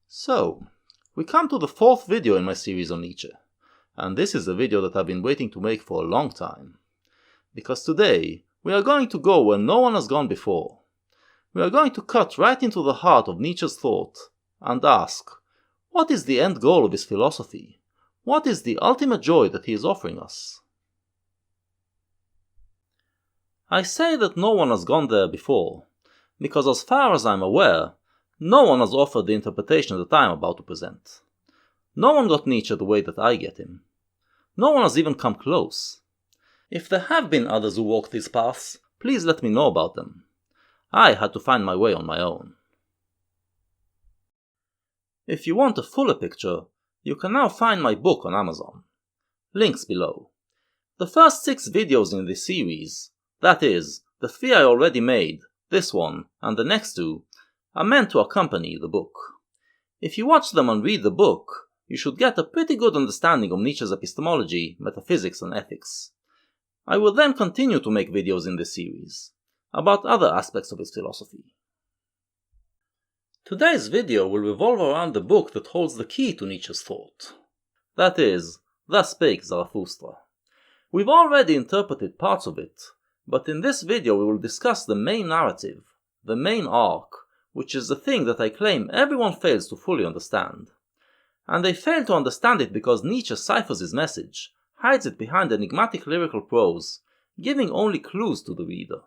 So, we come to the fourth video in my series on Nietzsche, and this is a video that I've been waiting to make for a long time. Because today, we are going to go where no one has gone before. We are going to cut right into the heart of Nietzsche's thought, and ask, what is the end goal of his philosophy? What is the ultimate joy that he is offering us? I say that no one has gone there before, because as far as I'm aware, no one has offered the interpretation that I am about to present. No one got Nietzsche the way that I get him. No one has even come close. If there have been others who walked these paths, please let me know about them. I had to find my way on my own. If you want a fuller picture, you can now find my book on Amazon. Links below. The first 6 videos in this series, that is, the 3 I already made, this one, and the next 2, are meant to accompany the book. If you watch them and read the book, you should get a pretty good understanding of Nietzsche's epistemology, metaphysics, and ethics. I will then continue to make videos in this series, about other aspects of his philosophy. Today's video will revolve around the book that holds the key to Nietzsche's thought. That is, Thus Spake Zarathustra. We've already interpreted parts of it, but in this video we will discuss the main narrative, the main arc, which is the thing that I claim everyone fails to fully understand. And they fail to understand it because Nietzsche ciphers his message, hides it behind enigmatic lyrical prose, giving only clues to the reader.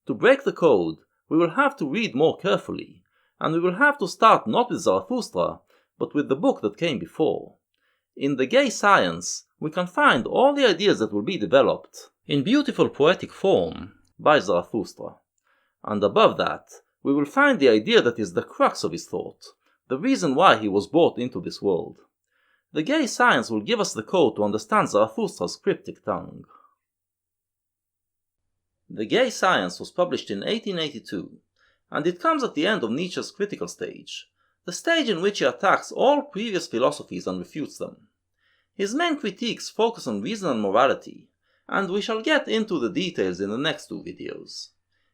To break the code, we will have to read more carefully, and we will have to start not with Zarathustra, but with the book that came before. In The Gay Science, we can find all the ideas that will be developed, in beautiful poetic form, by Zarathustra. And above that, we will find the idea that is the crux of his thought, the reason why he was brought into this world. The Gay Science will give us the code to understand Zarathustra's cryptic tongue. The Gay Science was published in 1882, and it comes at the end of Nietzsche's critical stage, the stage in which he attacks all previous philosophies and refutes them. His main critiques focus on reason and morality, and we shall get into the details in the next 2 videos.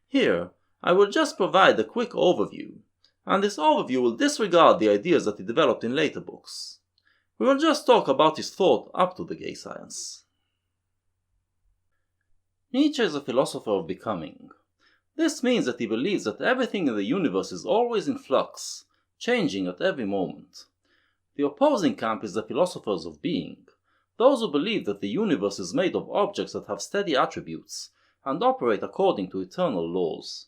Here, I will just provide a quick overview, and this overview will disregard the ideas that he developed in later books. We will just talk about his thought up to the Gay Science. Nietzsche is a philosopher of becoming. This means that he believes that everything in the universe is always in flux, changing at every moment. The opposing camp is the philosophers of being, those who believe that the universe is made of objects that have steady attributes and operate according to eternal laws.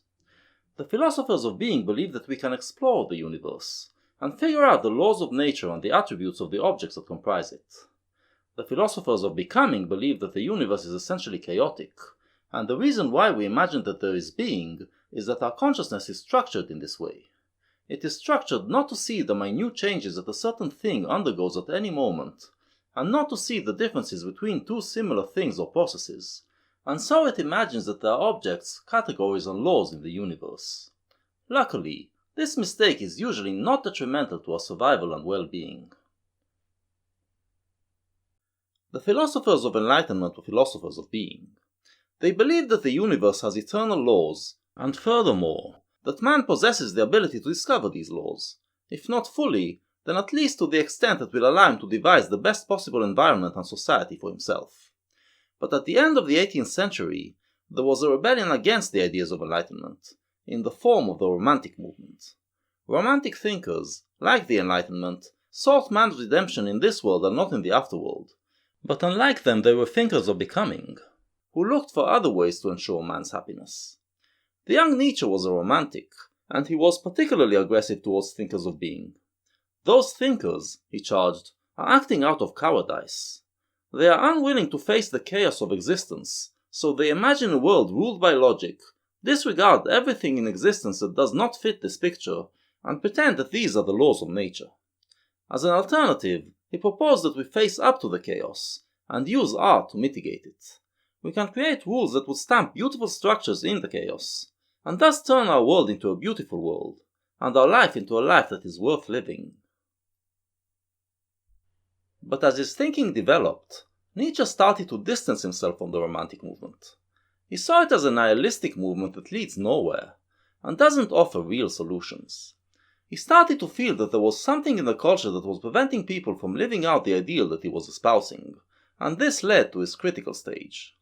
The philosophers of being believe that we can explore the universe and figure out the laws of nature and the attributes of the objects that comprise it. The philosophers of becoming believe that the universe is essentially chaotic, and the reason why we imagine that there is being is that our consciousness is structured in this way. It is structured not to see the minute changes that a certain thing undergoes at any moment, and not to see the differences between 2 similar things or processes, and so it imagines that there are objects, categories, and laws in the universe. Luckily, this mistake is usually not detrimental to our survival and well-being. The philosophers of enlightenment were philosophers of being. They believed that the universe has eternal laws, and furthermore, that man possesses the ability to discover these laws, if not fully, then at least to the extent that will allow him to devise the best possible environment and society for himself. But at the end of the 18th century, there was a rebellion against the ideas of enlightenment, in the form of the Romantic movement. Romantic thinkers, like the Enlightenment, sought man's redemption in this world and not in the afterworld. But unlike them, they were thinkers of becoming, who looked for other ways to ensure man's happiness. The young Nietzsche was a romantic, and he was particularly aggressive towards thinkers of being. Those thinkers, he charged, are acting out of cowardice. They are unwilling to face the chaos of existence, so they imagine a world ruled by logic, disregard everything in existence that does not fit this picture, and pretend that these are the laws of nature. As an alternative, he proposed that we face up to the chaos, and use art to mitigate it. We can create rules that would stamp beautiful structures in the chaos, and thus turn our world into a beautiful world, and our life into a life that is worth living. But as his thinking developed, Nietzsche started to distance himself from the Romantic movement. He saw it as a nihilistic movement that leads nowhere, and doesn't offer real solutions. He started to feel that there was something in the culture that was preventing people from living out the ideal that he was espousing, and this led to his critical stage.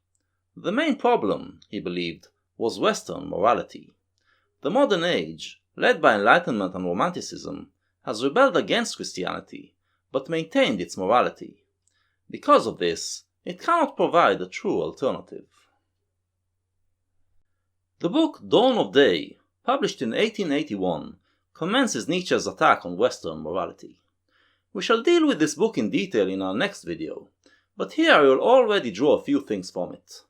The main problem, he believed, was Western morality. The modern age, led by Enlightenment and Romanticism, has rebelled against Christianity, but maintained its morality. Because of this, it cannot provide a true alternative. The book Dawn of Day, published in 1881, commences Nietzsche's attack on Western morality. We shall deal with this book in detail in our next video, but here I will already draw a few things from it.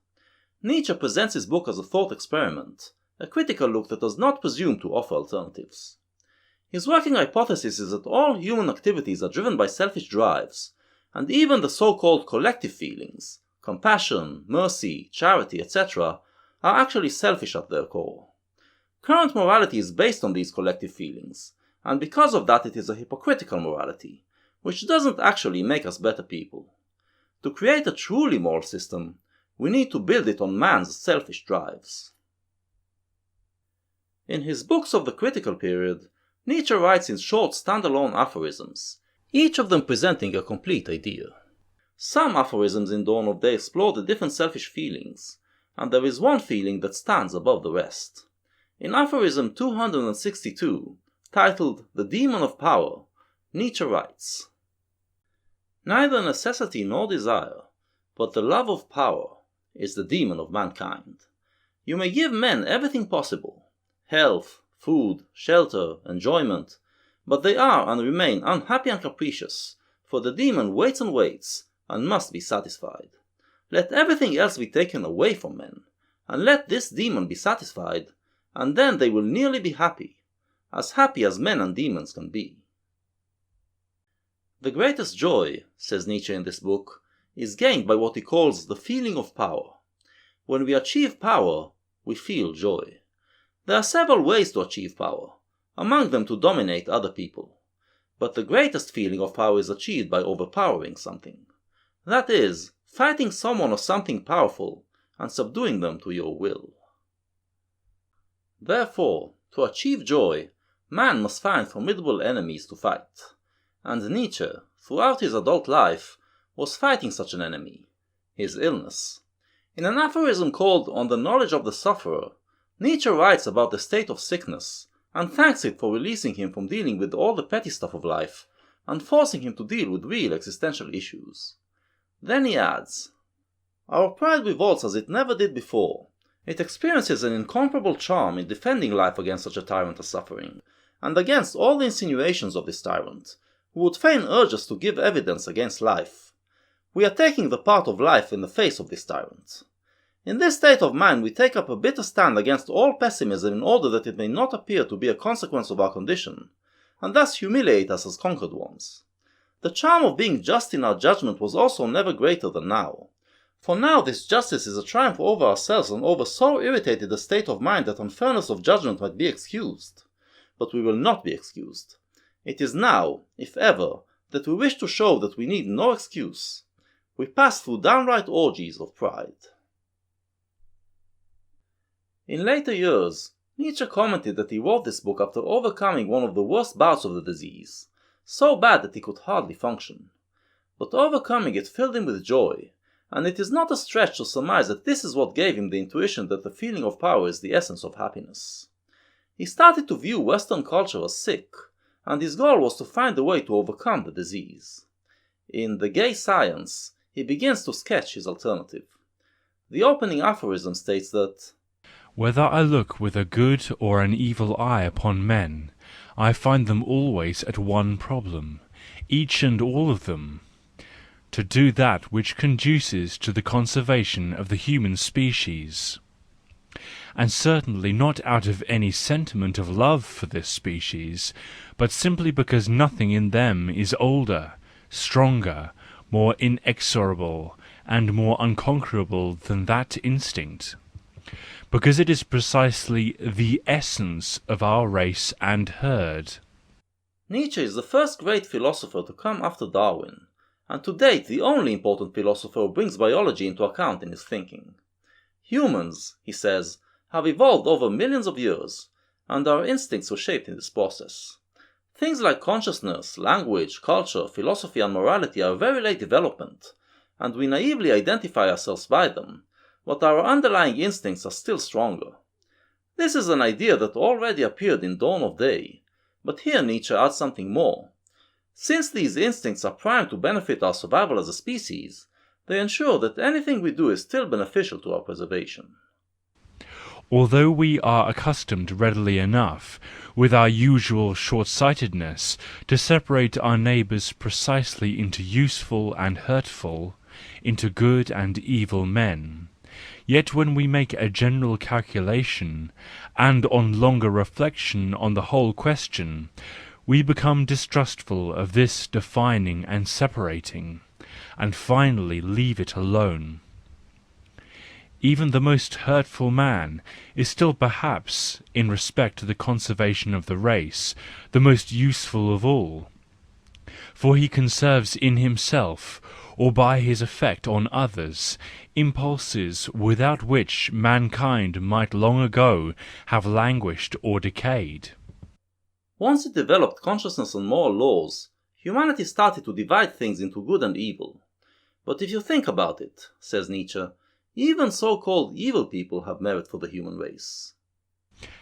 Nietzsche presents his book as a thought experiment, a critical look that does not presume to offer alternatives. His working hypothesis is that all human activities are driven by selfish drives, and even the so-called collective feelings, compassion, mercy, charity, etc., are actually selfish at their core. Current morality is based on these collective feelings, and because of that it is a hypocritical morality, which doesn't actually make us better people. To create a truly moral system, we need to build it on man's selfish drives. In his books of the critical period, Nietzsche writes in short standalone aphorisms, each of them presenting a complete idea. Some aphorisms in Dawn of Day explore the different selfish feelings, and there is one feeling that stands above the rest. In aphorism 262, titled The Demon of Power, Nietzsche writes, "Neither necessity nor desire, but the love of power, is the demon of mankind. You may give men everything possible, health, food, shelter, enjoyment, but they are and remain unhappy and capricious, for the demon waits and waits, and must be satisfied. Let everything else be taken away from men, and let this demon be satisfied, and then they will nearly be happy as men and demons can be." The greatest joy, says Nietzsche in this book, is gained by what he calls the feeling of power. When we achieve power, we feel joy. There are several ways to achieve power, among them to dominate other people. But the greatest feeling of power is achieved by overpowering something. That is, fighting someone or something powerful and subduing them to your will. Therefore, to achieve joy, man must find formidable enemies to fight. And Nietzsche, throughout his adult life, was fighting such an enemy, his illness. In an aphorism called On the Knowledge of the Sufferer, Nietzsche writes about the state of sickness, and thanks it for releasing him from dealing with all the petty stuff of life, and forcing him to deal with real existential issues. Then he adds, "Our pride revolts as it never did before. It experiences an incomparable charm in defending life against such a tyrant as suffering, and against all the insinuations of this tyrant, who would fain urge us to give evidence against life. We are taking the part of life in the face of this tyrant. In this state of mind we take up a bitter stand against all pessimism in order that it may not appear to be a consequence of our condition, and thus humiliate us as conquered ones. The charm of being just in our judgment was also never greater than now. For now this justice is a triumph over ourselves and over so irritated a state of mind that unfairness of judgment might be excused. But we will not be excused. It is now, if ever, that we wish to show that we need no excuse. We pass through downright orgies of pride." In later years, Nietzsche commented that he wrote this book after overcoming one of the worst bouts of the disease, so bad that he could hardly function. But overcoming it filled him with joy, and it is not a stretch to surmise that this is what gave him the intuition that the feeling of power is the essence of happiness. He started to view Western culture as sick, and his goal was to find a way to overcome the disease. In The Gay Science, he begins to sketch his alternative. The opening aphorism states that, "Whether I look with a good or an evil eye upon men, I find them always at one problem, each and all of them, to do that which conduces to the conservation of the human species, and certainly not out of any sentiment of love for this species, but simply because nothing in them is older, stronger, more inexorable, and more unconquerable than that instinct, because it is precisely the essence of our race and herd." Nietzsche is the first great philosopher to come after Darwin, and to date the only important philosopher who brings biology into account in his thinking. Humans, he says, have evolved over millions of years, and our instincts were shaped in this process. Things like consciousness, language, culture, philosophy and morality are very late development, and we naively identify ourselves by them, but our underlying instincts are still stronger. This is an idea that already appeared in Dawn of Day, but here Nietzsche adds something more. Since these instincts are primed to benefit our survival as a species, they ensure that anything we do is still beneficial to our preservation. Although we are accustomed readily enough, with our usual short-sightedness, to separate our neighbours precisely into useful and hurtful, into good and evil men, yet when we make a general calculation, and on longer reflection on the whole question, we become distrustful of this defining and separating, and finally leave it alone. Even the most hurtful man is still perhaps, in respect to the conservation of the race, the most useful of all, for he conserves in himself, or by his effect on others, impulses without which mankind might long ago have languished or decayed. Once it developed consciousness and moral laws, humanity started to divide things into good and evil. But if you think about it, says Nietzsche, even so-called evil people have merit for the human race.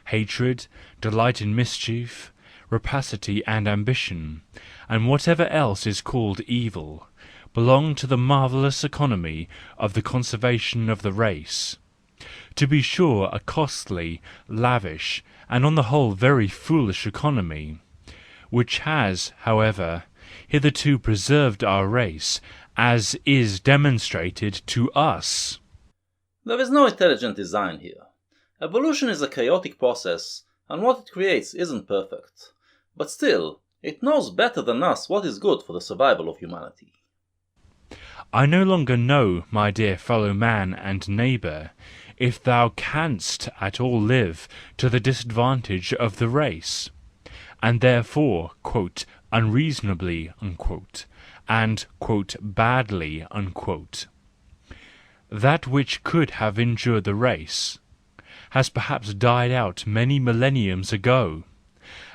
Hatred, delight in mischief, rapacity and ambition, and whatever else is called evil, belong to the marvellous economy of the conservation of the race. To be sure, a costly, lavish, and on the whole very foolish economy, which has, however, hitherto preserved our race, as is demonstrated to us. There is no intelligent design here. Evolution is a chaotic process, and what it creates isn't perfect. But still, it knows better than us what is good for the survival of humanity. I no longer know, my dear fellow man and neighbour, if thou canst at all live to the disadvantage of the race, and therefore, quote, unreasonably, unquote, and, quote, badly, unquote. That which could have endured the race has perhaps died out many millenniums ago,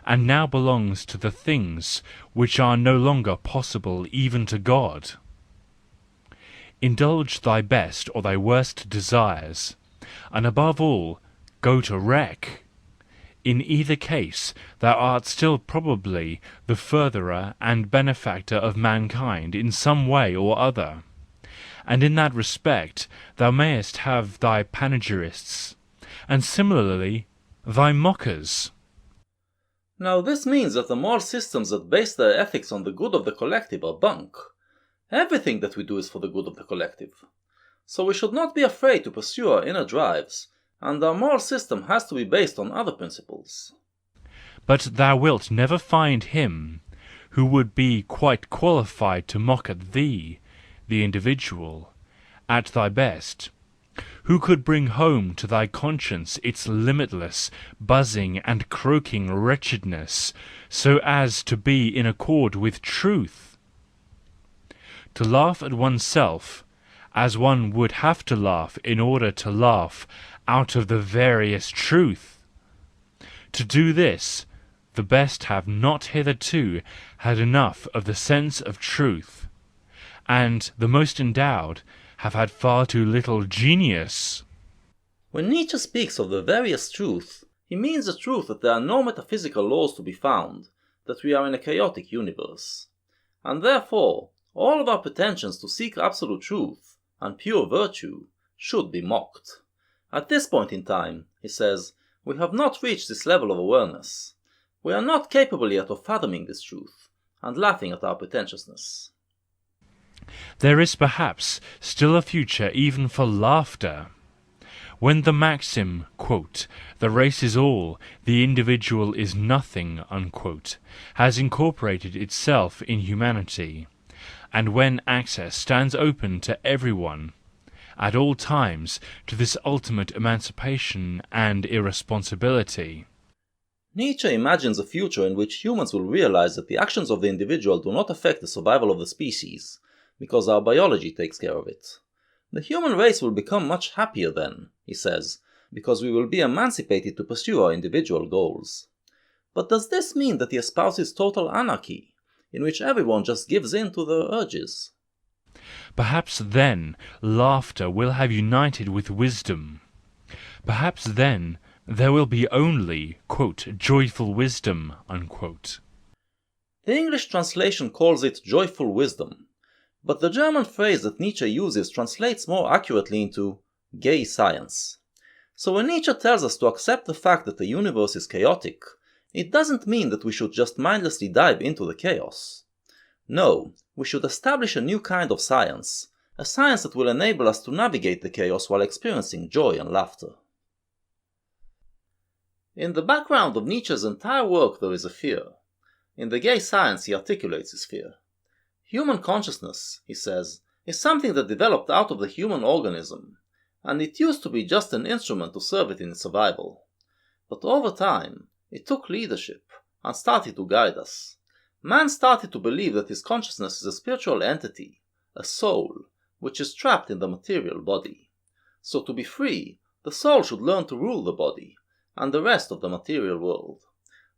and now belongs to the things which are no longer possible even to God. Indulge thy best or thy worst desires, and above all, go to wreck. In either case thou art still probably the furtherer and benefactor of mankind in some way or other, and in that respect thou mayest have thy panegyrists, and similarly thy mockers. Now this means that the moral systems that base their ethics on the good of the collective are bunk. Everything that we do is for the good of the collective. So we should not be afraid to pursue our inner drives, and our moral system has to be based on other principles. But thou wilt never find him who would be quite qualified to mock at thee, the individual, at thy best, who could bring home to thy conscience its limitless, buzzing and croaking wretchedness, so as to be in accord with truth. To laugh at oneself, as one would have to laugh in order to laugh out of the veriest truth. To do this, the best have not hitherto had enough of the sense of truth, and the most endowed have had far too little genius. When Nietzsche speaks of the veriest truth, he means the truth that there are no metaphysical laws to be found, that we are in a chaotic universe. And therefore, all of our pretensions to seek absolute truth and pure virtue should be mocked. At this point in time, he says, we have not reached this level of awareness. We are not capable yet of fathoming this truth, and laughing at our pretentiousness. There is perhaps still a future even for laughter. When the maxim, quote, the race is all, the individual is nothing, unquote, has incorporated itself in humanity, and when access stands open to everyone, at all times, to this ultimate emancipation and irresponsibility. Nietzsche imagines a future in which humans will realize that the actions of the individual do not affect the survival of the species, because our biology takes care of it. The human race will become much happier then, he says, because we will be emancipated to pursue our individual goals. But does this mean that he espouses total anarchy, in which everyone just gives in to their urges? Perhaps then laughter will have united with wisdom. Perhaps then there will be only, quote, joyful wisdom, unquote. The English translation calls it joyful wisdom, but the German phrase that Nietzsche uses translates more accurately into gay science. So when Nietzsche tells us to accept the fact that the universe is chaotic, it doesn't mean that we should just mindlessly dive into the chaos. No, we should establish a new kind of science, a science that will enable us to navigate the chaos while experiencing joy and laughter. In the background of Nietzsche's entire work there is a fear. In the gay science he articulates his fear. Human consciousness, he says, is something that developed out of the human organism, and it used to be just an instrument to serve it in its survival. But over time, it took leadership and started to guide us. Man started to believe that his consciousness is a spiritual entity, a soul, which is trapped in the material body. So to be free, the soul should learn to rule the body, and the rest of the material world.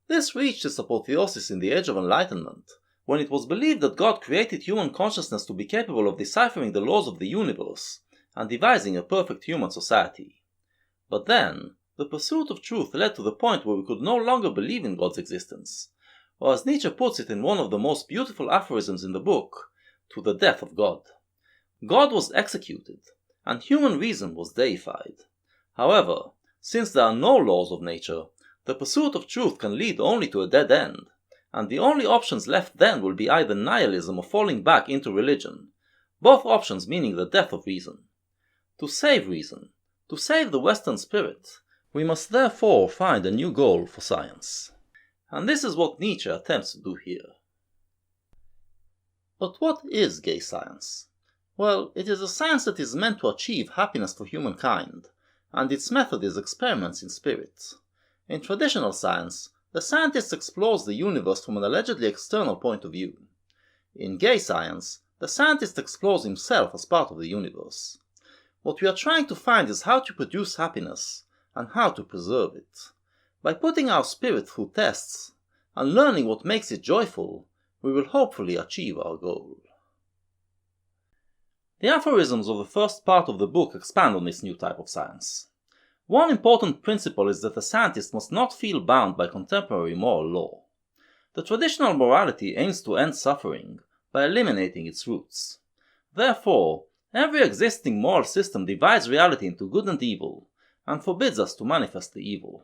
This reached its apotheosis in the Age of Enlightenment, when it was believed that God created human consciousness to be capable of deciphering the laws of the universe and devising a perfect human society. But then, the pursuit of truth led to the point where we could no longer believe in God's existence, or as Nietzsche puts it in one of the most beautiful aphorisms in the book, to the death of God. God was executed, and human reason was deified. However, since there are no laws of nature, the pursuit of truth can lead only to a dead end, and the only options left then will be either nihilism or falling back into religion, both options meaning the death of reason. To save reason, to save the Western spirit, we must therefore find a new goal for science. And this is what Nietzsche attempts to do here. But what is gay science? Well, it is a science that is meant to achieve happiness for humankind, and its method is experiments in spirit. In traditional science, the scientist explores the universe from an allegedly external point of view. In gay science, the scientist explores himself as part of the universe. What we are trying to find is how to produce happiness, and how to preserve it. By putting our spirit through tests, and learning what makes it joyful, we will hopefully achieve our goal. The aphorisms of the first part of the book expand on this new type of science. One important principle is that the scientist must not feel bound by contemporary moral law. The traditional morality aims to end suffering by eliminating its roots. Therefore, every existing moral system divides reality into good and evil, and forbids us to manifest the evil.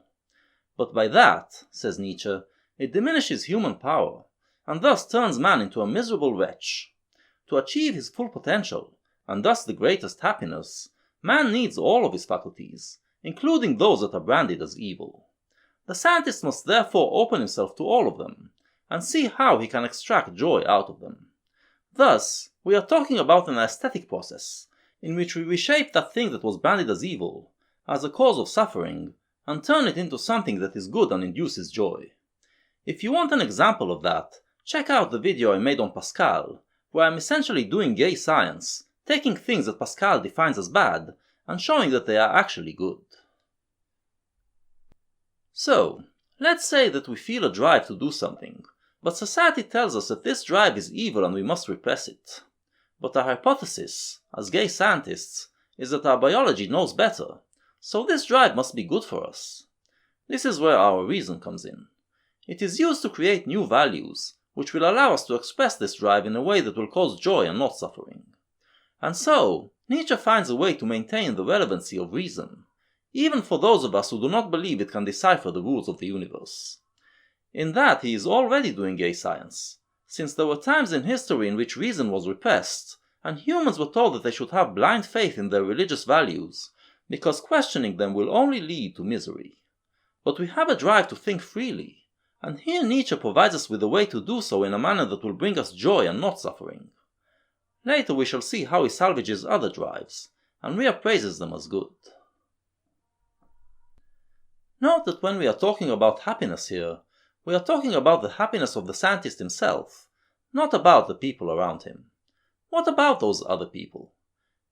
But by that, says Nietzsche, it diminishes human power, and thus turns man into a miserable wretch. To achieve his full potential, and thus the greatest happiness, man needs all of his faculties, including those that are branded as evil. The scientist must therefore open himself to all of them, and see how he can extract joy out of them. Thus, we are talking about an aesthetic process, in which we reshape that thing that was branded as evil, as a cause of suffering, and turn it into something that is good and induces joy. If you want an example of that, check out the video I made on Pascal, where I'm essentially doing gay science, taking things that Pascal defines as bad, and showing that they are actually good. So, let's say that we feel a drive to do something, but society tells us that this drive is evil and we must repress it. But our hypothesis, as gay scientists, is that our biology knows better, so this drive must be good for us. This is where our reason comes in. It is used to create new values, which will allow us to express this drive in a way that will cause joy and not suffering. And so, Nietzsche finds a way to maintain the relevancy of reason, even for those of us who do not believe it can decipher the rules of the universe. In that he is already doing gay science, since there were times in history in which reason was repressed, and humans were told that they should have blind faith in their religious values, because questioning them will only lead to misery. But we have a drive to think freely, and here Nietzsche provides us with a way to do so in a manner that will bring us joy and not suffering. Later we shall see how he salvages other drives, and reappraises them as good. Note that when we are talking about happiness here, we are talking about the happiness of the scientist himself, not about the people around him. What about those other people?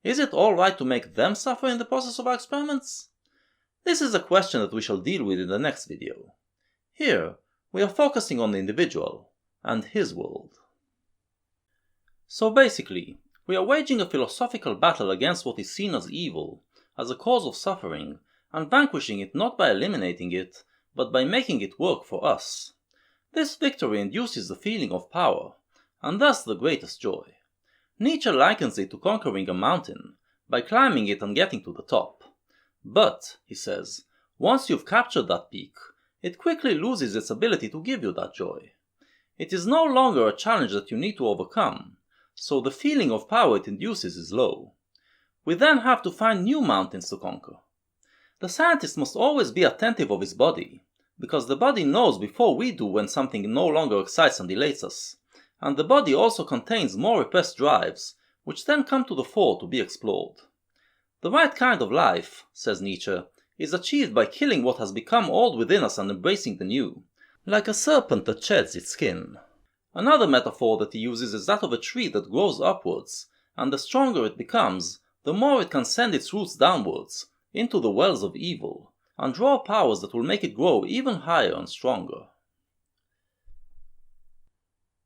Is it alright to make them suffer in the process of our experiments? This is a question that we shall deal with in the next video. Here, We are focusing on the individual and his world. So basically, we are waging a philosophical battle against what is seen as evil, as a cause of suffering, and vanquishing it not by eliminating it, but by making it work for us. This victory induces the feeling of power, and thus the greatest joy. Nietzsche likens it to conquering a mountain, by climbing it and getting to the top. But, he says, once you've captured that peak, it quickly loses its ability to give you that joy. It is no longer a challenge that you need to overcome, so the feeling of power it induces is low. We then have to find new mountains to conquer. The scientist must always be attentive of his body, because the body knows before we do when something no longer excites and elates us, and the body also contains more repressed drives, which then come to the fore to be explored. The right kind of life, says Nietzsche, is achieved by killing what has become old within us and embracing the new, like a serpent that sheds its skin. Another metaphor that he uses is that of a tree that grows upwards, and the stronger it becomes, the more it can send its roots downwards, into the wells of evil, and draw powers that will make it grow even higher and stronger.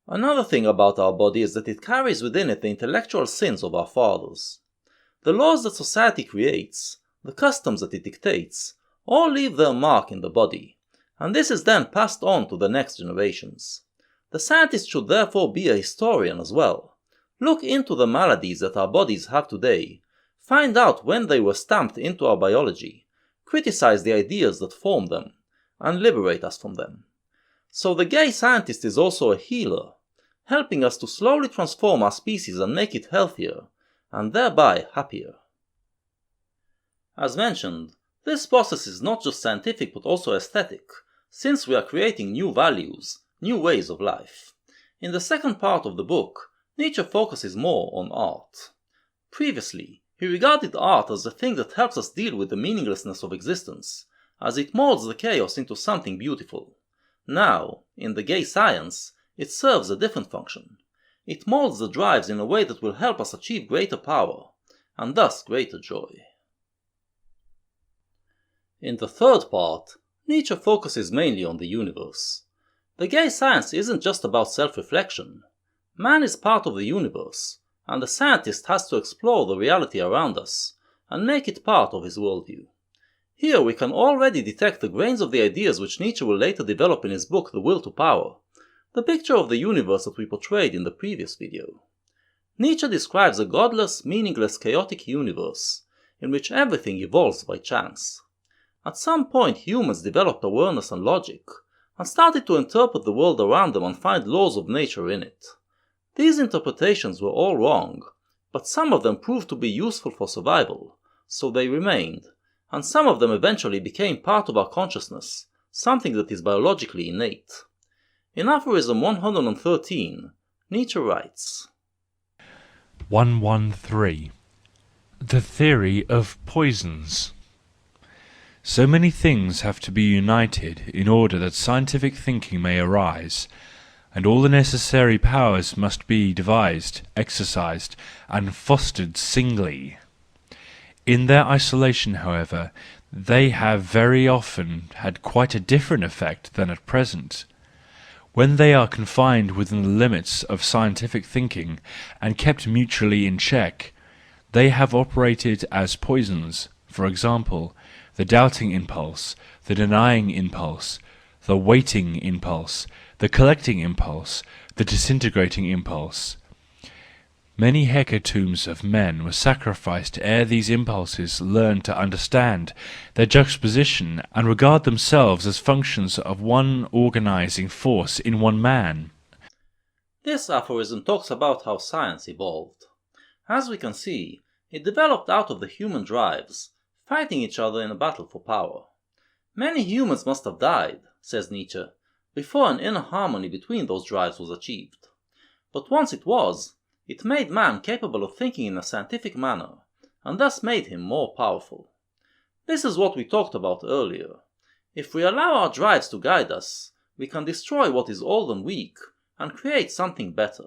Another thing about our body is that it carries within it the intellectual sins of our fathers. The laws that society creates, the customs that it dictates, all leave their mark in the body, and this is then passed on to the next generations. The scientist should therefore be a historian as well. Look into the maladies that our bodies have today, find out when they were stamped into our biology, criticize the ideas that form them, and liberate us from them. So the gay scientist is also a healer, helping us to slowly transform our species and make it healthier, and thereby happier. As mentioned, this process is not just scientific but also aesthetic, since we are creating new values, new ways of life. In the second part of the book, Nietzsche focuses more on art. Previously, he regarded art as the thing that helps us deal with the meaninglessness of existence, as it molds the chaos into something beautiful. Now, in the gay science, it serves a different function. It molds the drives in a way that will help us achieve greater power, and thus greater joy. In the third part, Nietzsche focuses mainly on the universe. The gay science isn't just about self-reflection. Man is part of the universe, and the scientist has to explore the reality around us, and make it part of his worldview. Here we can already detect the grains of the ideas which Nietzsche will later develop in his book The Will to Power, the picture of the universe that we portrayed in the previous video. Nietzsche describes a godless, meaningless, chaotic universe, in which everything evolves by chance. At some point humans developed awareness and logic, and started to interpret the world around them and find laws of nature in it. These interpretations were all wrong, but some of them proved to be useful for survival, so they remained, and some of them eventually became part of our consciousness, something that is biologically innate. In aphorism 113, Nietzsche writes, 113. The theory of poisons. So many things have to be united in order that scientific thinking may arise, and all the necessary powers must be devised, exercised, and fostered singly. In their isolation, however, they have very often had quite a different effect than at present. When they are confined within the limits of scientific thinking and kept mutually in check, they have operated as poisons. For example, the doubting impulse, the denying impulse, the waiting impulse, the collecting impulse, the disintegrating impulse. Many hecatombs of men were sacrificed ere these impulses learned to understand their juxtaposition and regard themselves as functions of one organizing force in one man. This aphorism talks about how science evolved. As we can see, it developed out of the human drives, fighting each other in a battle for power. Many humans must have died, says Nietzsche, before an inner harmony between those drives was achieved. But once it was, it made man capable of thinking in a scientific manner, and thus made him more powerful. This is what we talked about earlier. If we allow our drives to guide us, we can destroy what is old and weak, and create something better.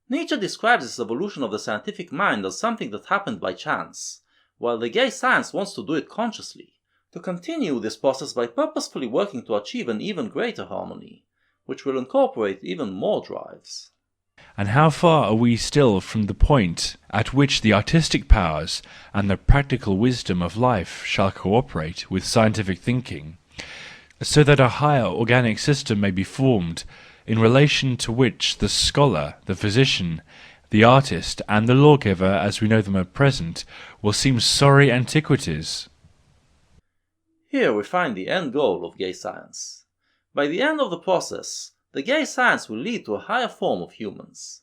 Nietzsche describes this evolution of the scientific mind as something that happened by chance, while the gay science wants to do it consciously, to continue this process by purposefully working to achieve an even greater harmony, which will incorporate even more drives. And how far are we still from the point at which the artistic powers and the practical wisdom of life shall cooperate with scientific thinking, so that a higher organic system may be formed, in relation to which the scholar, the physician, the artist, and the lawgiver, as we know them at present, will seem sorry antiquities? Here we find the end goal of gay science. By the end of the process, the gay science will lead to a higher form of humans.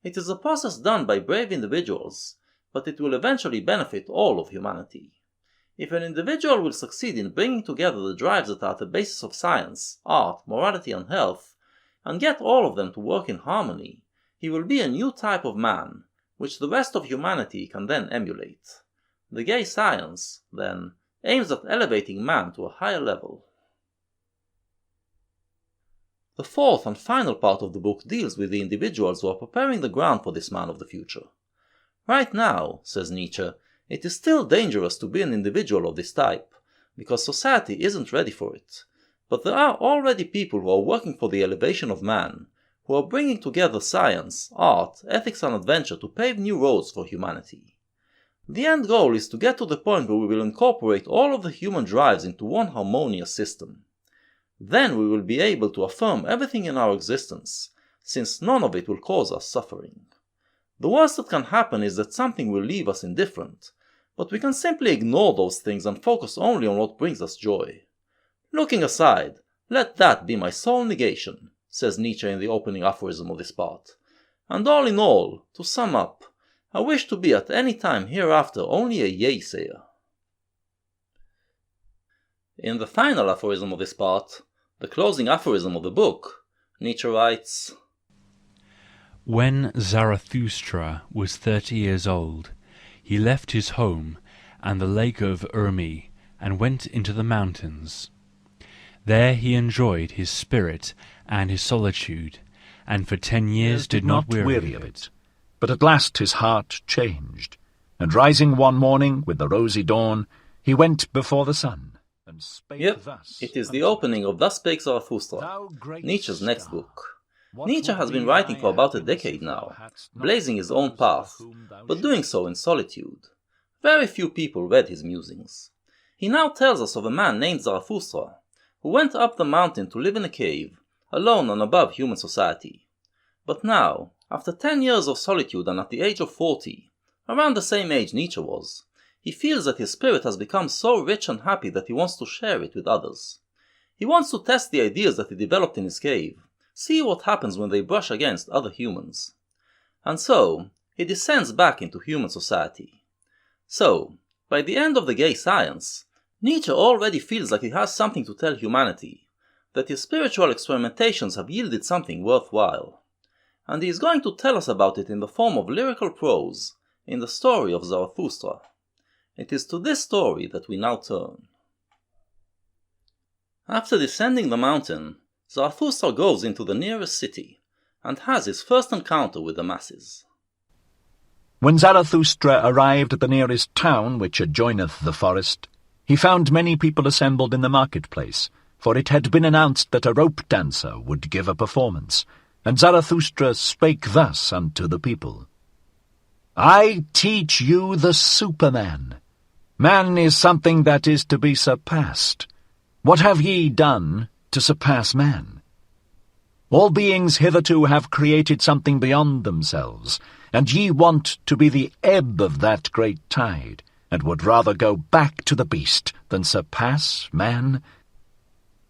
It is a process done by brave individuals, but it will eventually benefit all of humanity. If an individual will succeed in bringing together the drives that are at the basis of science, art, morality, and health, and get all of them to work in harmony, he will be a new type of man, which the rest of humanity can then emulate. The gay science, then, aims at elevating man to a higher level. The fourth and final part of the book deals with the individuals who are preparing the ground for this man of the future. Right now, says Nietzsche, it is still dangerous to be an individual of this type, because society isn't ready for it. But there are already people who are working for the elevation of man, who are bringing together science, art, ethics and adventure to pave new roads for humanity. The end goal is to get to the point where we will incorporate all of the human drives into one harmonious system. Then we will be able to affirm everything in our existence, since none of it will cause us suffering. The worst that can happen is that something will leave us indifferent, but we can simply ignore those things and focus only on what brings us joy. Looking aside, let that be my sole negation, says Nietzsche in the opening aphorism of this part. And all in all, to sum up, I wish to be at any time hereafter only a yea-sayer. In the final aphorism of this part, the closing aphorism of the book, Nietzsche writes, When Zarathustra was 30 years old, he left his home and the lake of Urmi and went into the mountains. There he enjoyed his spirit and his solitude, and for 10 years did not weary of it. But at last his heart changed, and rising one morning with the rosy dawn, he went before the sun, and spake thus. It is the opening of Thus Spake Zarathustra, Nietzsche's next book. Nietzsche has been writing for about a decade now, blazing his own path, but doing so in solitude. Very few people read his musings. He now tells us of a man named Zarathustra, who went up the mountain to live in a cave, alone and above human society. But now, after 10 years of solitude and at the age of 40, around the same age Nietzsche was, he feels that his spirit has become so rich and happy that he wants to share it with others. He wants to test the ideas that he developed in his cave, see what happens when they brush against other humans. And so, he descends back into human society. So, by the end of the gay science, Nietzsche already feels like he has something to tell humanity, that his spiritual experimentations have yielded something worthwhile. And he is going to tell us about it in the form of lyrical prose, in the story of Zarathustra. It is to this story that we now turn. After descending the mountain, Zarathustra goes into the nearest city, and has his first encounter with the masses. When Zarathustra arrived at the nearest town which adjoineth the forest, he found many people assembled in the marketplace, for it had been announced that a rope dancer would give a performance, and Zarathustra spake thus unto the people. I teach you the Superman. Man is something that is to be surpassed. What have ye done to surpass man? All beings hitherto have created something beyond themselves, and ye want to be the ebb of that great tide, and would rather go back to the beast than surpass man.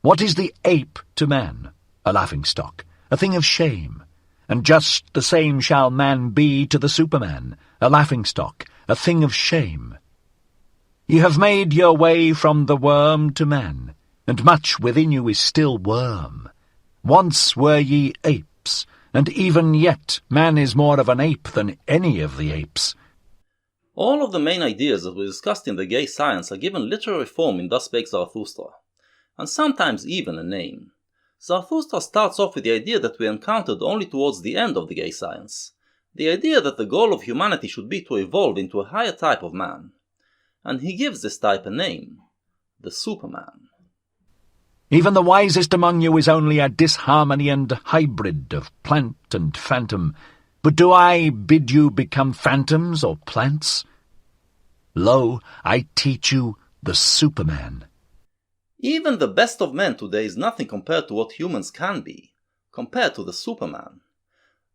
What is the ape to man? A laughing-stock, a thing of shame. And just the same shall man be to the Superman, a laughing-stock, a thing of shame. Ye have made your way from the worm to man, and much within you is still worm. Once were ye apes, and even yet man is more of an ape than any of the apes. All of the main ideas that were discussed in the gay science are given literary form in Thus Spake Zarathustra, and sometimes even a name. Zarathustra starts off with the idea that we encountered only towards the end of the gay science, the idea that the goal of humanity should be to evolve into a higher type of man. And he gives this type a name, the Superman. Even the wisest among you is only a disharmony and hybrid of plant and phantom. But do I bid you become phantoms or plants? Lo, I teach you the Superman. Even the best of men today is nothing compared to what humans can be, compared to the Superman.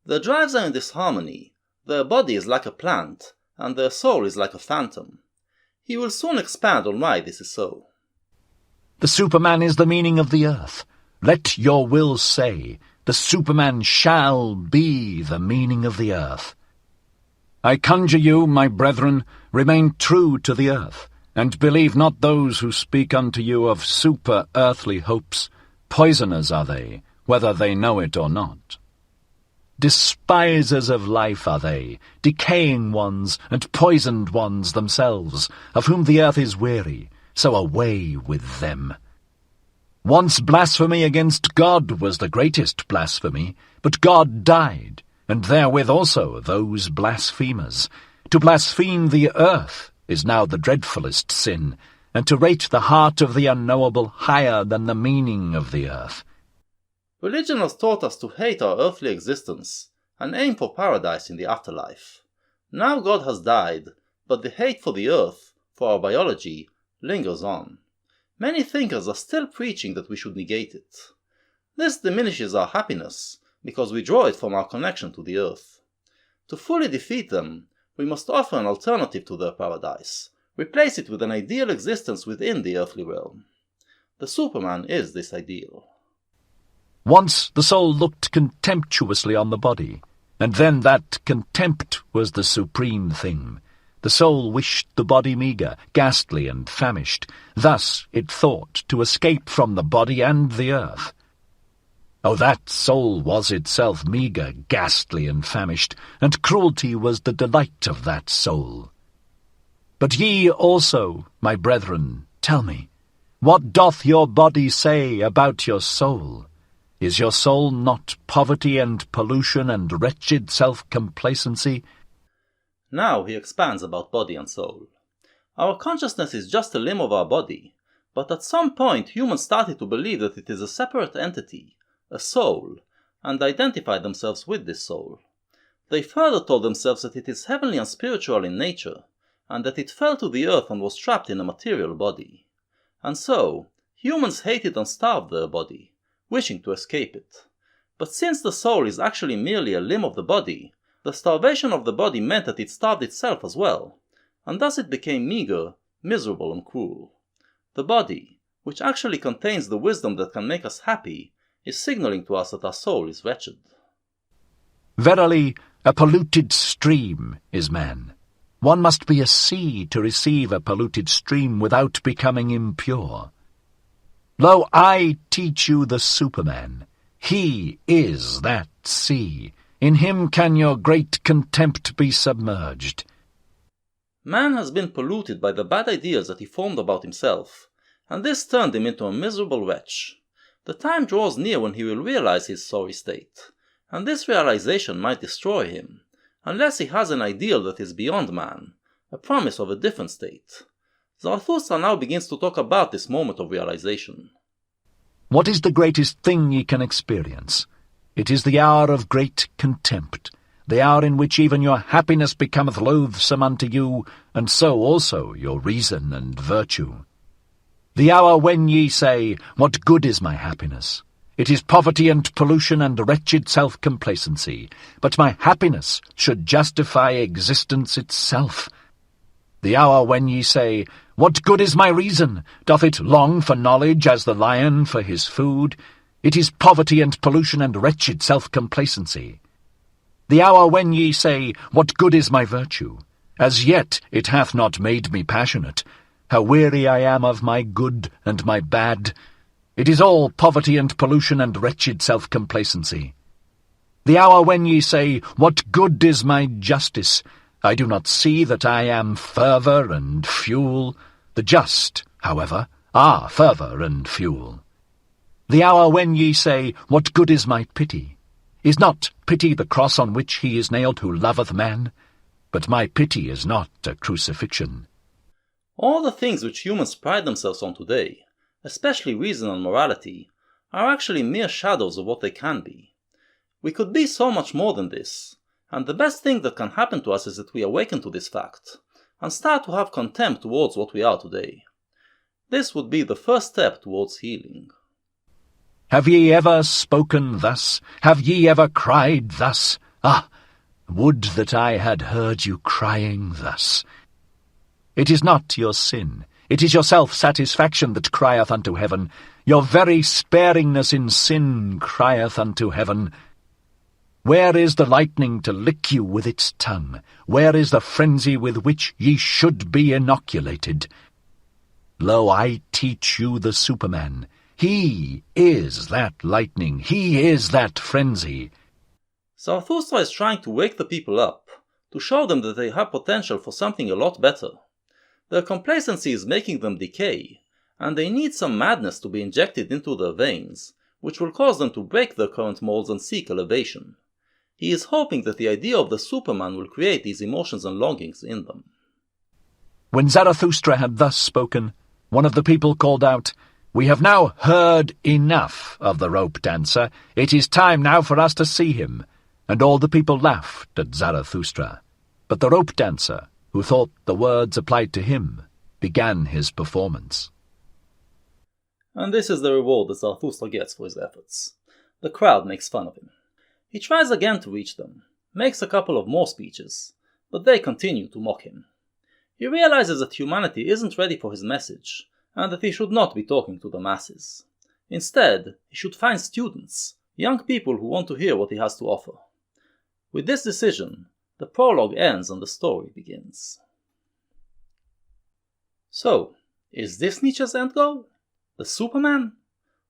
Their drives are in disharmony, their body is like a plant, and their soul is like a phantom. He will soon expand on why this is so. The Superman is the meaning of the earth. Let your will say, the Superman shall be the meaning of the earth. I conjure you, my brethren, remain true to the earth, and believe not those who speak unto you of super-earthly hopes. Poisoners are they, whether they know it or not. Despisers of life are they, decaying ones and poisoned ones themselves, of whom the earth is weary, so away with them. Once blasphemy against God was the greatest blasphemy, but God died, and therewith also those blasphemers. To blaspheme the earth is now the dreadfulest sin, and to rate the heart of the unknowable higher than the meaning of the earth. Religion has taught us to hate our earthly existence and aim for paradise in the afterlife. Now God has died, but the hate for the earth, for our biology, lingers on. Many thinkers are still preaching that we should negate it. This diminishes our happiness, because we draw it from our connection to the earth. To fully defeat them, we must offer an alternative to their paradise, replace it with an ideal existence within the earthly realm. The Superman is this ideal. Once the soul looked contemptuously on the body, and then that contempt was the supreme thing. The soul wished the body meagre, ghastly, and famished. Thus it thought to escape from the body and the earth. Oh, that soul was itself meagre, ghastly, and famished, and cruelty was the delight of that soul. But ye also, my brethren, tell me, what doth your body say about your soul? Is your soul not poverty and pollution and wretched self-complacency? Now he expands about body and soul. Our consciousness is just a limb of our body, but at some point humans started to believe that it is a separate entity, a soul, and identified themselves with this soul. They further told themselves that it is heavenly and spiritual in nature, and that it fell to the earth and was trapped in a material body. And so, humans hated and starved their body, wishing to escape it. But since the soul is actually merely a limb of the body, the starvation of the body meant that it starved itself as well, and thus it became meager, miserable, and cruel. The body, which actually contains the wisdom that can make us happy, is signaling to us that our soul is wretched. Verily, a polluted stream is man. One must be a sea to receive a polluted stream without becoming impure. Lo, I teach you the Superman. He is that sea. In him can your great contempt be submerged. Man has been polluted by the bad ideas that he formed about himself, and this turned him into a miserable wretch. The time draws near when he will realize his sorry state, and this realization might destroy him, unless he has an ideal that is beyond man, a promise of a different state. Zarathustra now begins to talk about this moment of realization. What is the greatest thing ye can experience? It is the hour of great contempt, the hour in which even your happiness becometh loathsome unto you, and so also your reason and virtue. The hour when ye say, What good is my happiness? It is poverty and pollution and wretched self-complacency, but my happiness should justify existence itself. The hour when ye say, What good is my reason? Doth it long for knowledge as the lion for his food? It is poverty and pollution and wretched self-complacency. The hour when ye say, What good is my virtue? As yet it hath not made me passionate. How weary I am of my good and my bad. It is all poverty and pollution and wretched self-complacency. The hour when ye say, What good is my justice? I do not see that I am fervour and fuel. The just, however, are fervour and fuel. The hour when ye say, What good is my pity? Is not pity the cross on which he is nailed who loveth man? But my pity is not a crucifixion. All the things which humans pride themselves on today, especially reason and morality, are actually mere shadows of what they can be. We could be so much more than this, and the best thing that can happen to us is that we awaken to this fact, and start to have contempt towards what we are today. This would be the first step towards healing. Have ye ever spoken thus? Have ye ever cried thus? Ah, would that I had heard you crying thus. It is not your sin, it is your self-satisfaction that crieth unto heaven. Your very sparingness in sin crieth unto heaven. Where is the lightning to lick you with its tongue? Where is the frenzy with which ye should be inoculated? Lo, I teach you the Superman. He is that lightning. He is that frenzy. Zarathustra is trying to wake the people up, to show them that they have potential for something a lot better. Their complacency is making them decay, and they need some madness to be injected into their veins, which will cause them to break their current molds and seek elevation. He is hoping that the idea of the Superman will create these emotions and longings in them. When Zarathustra had thus spoken, one of the people called out, "We have now heard enough of the rope dancer. It is time now for us to see him." And all the people laughed at Zarathustra. But the rope dancer, who thought the words applied to him, began his performance. And this is the reward that Zarathustra gets for his efforts. The crowd makes fun of him. He tries again to reach them, makes a couple of more speeches, but they continue to mock him. He realizes that humanity isn't ready for his message, and that he should not be talking to the masses. Instead, he should find students, young people who want to hear what he has to offer. With this decision, the prologue ends and the story begins. So, is this Nietzsche's end goal? The Superman?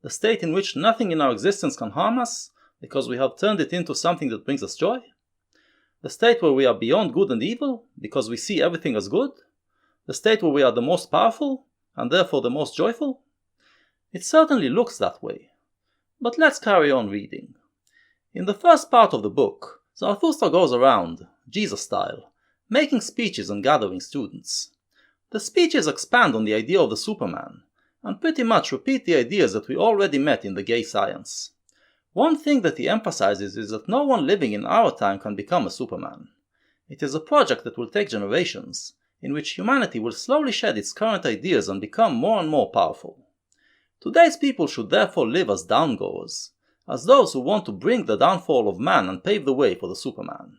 The state in which nothing in our existence can harm us, because we have turned it into something that brings us joy? The state where we are beyond good and evil, because we see everything as good? The state where we are the most powerful, and therefore the most joyful? It certainly looks that way. But let's carry on reading. In the first part of the book, Zarathustra goes around, Jesus style, making speeches and gathering students. The speeches expand on the idea of the Superman, and pretty much repeat the ideas that we already met in the gay science. One thing that he emphasizes is that no one living in our time can become a Superman. It is a project that will take generations, in which humanity will slowly shed its current ideas and become more and more powerful. Today's people should therefore live as downgoers, as those who want to bring the downfall of man and pave the way for the Superman.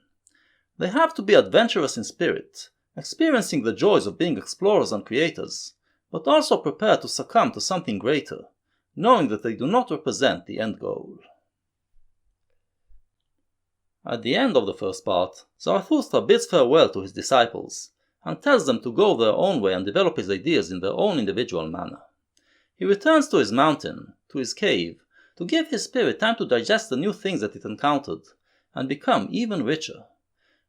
They have to be adventurous in spirit, experiencing the joys of being explorers and creators, but also prepared to succumb to something greater, knowing that they do not represent the end goal. At the end of the first part, Zarathustra bids farewell to his disciples, and tells them to go their own way and develop his ideas in their own individual manner. He returns to his mountain, to his cave, to give his spirit time to digest the new things that it encountered, and become even richer.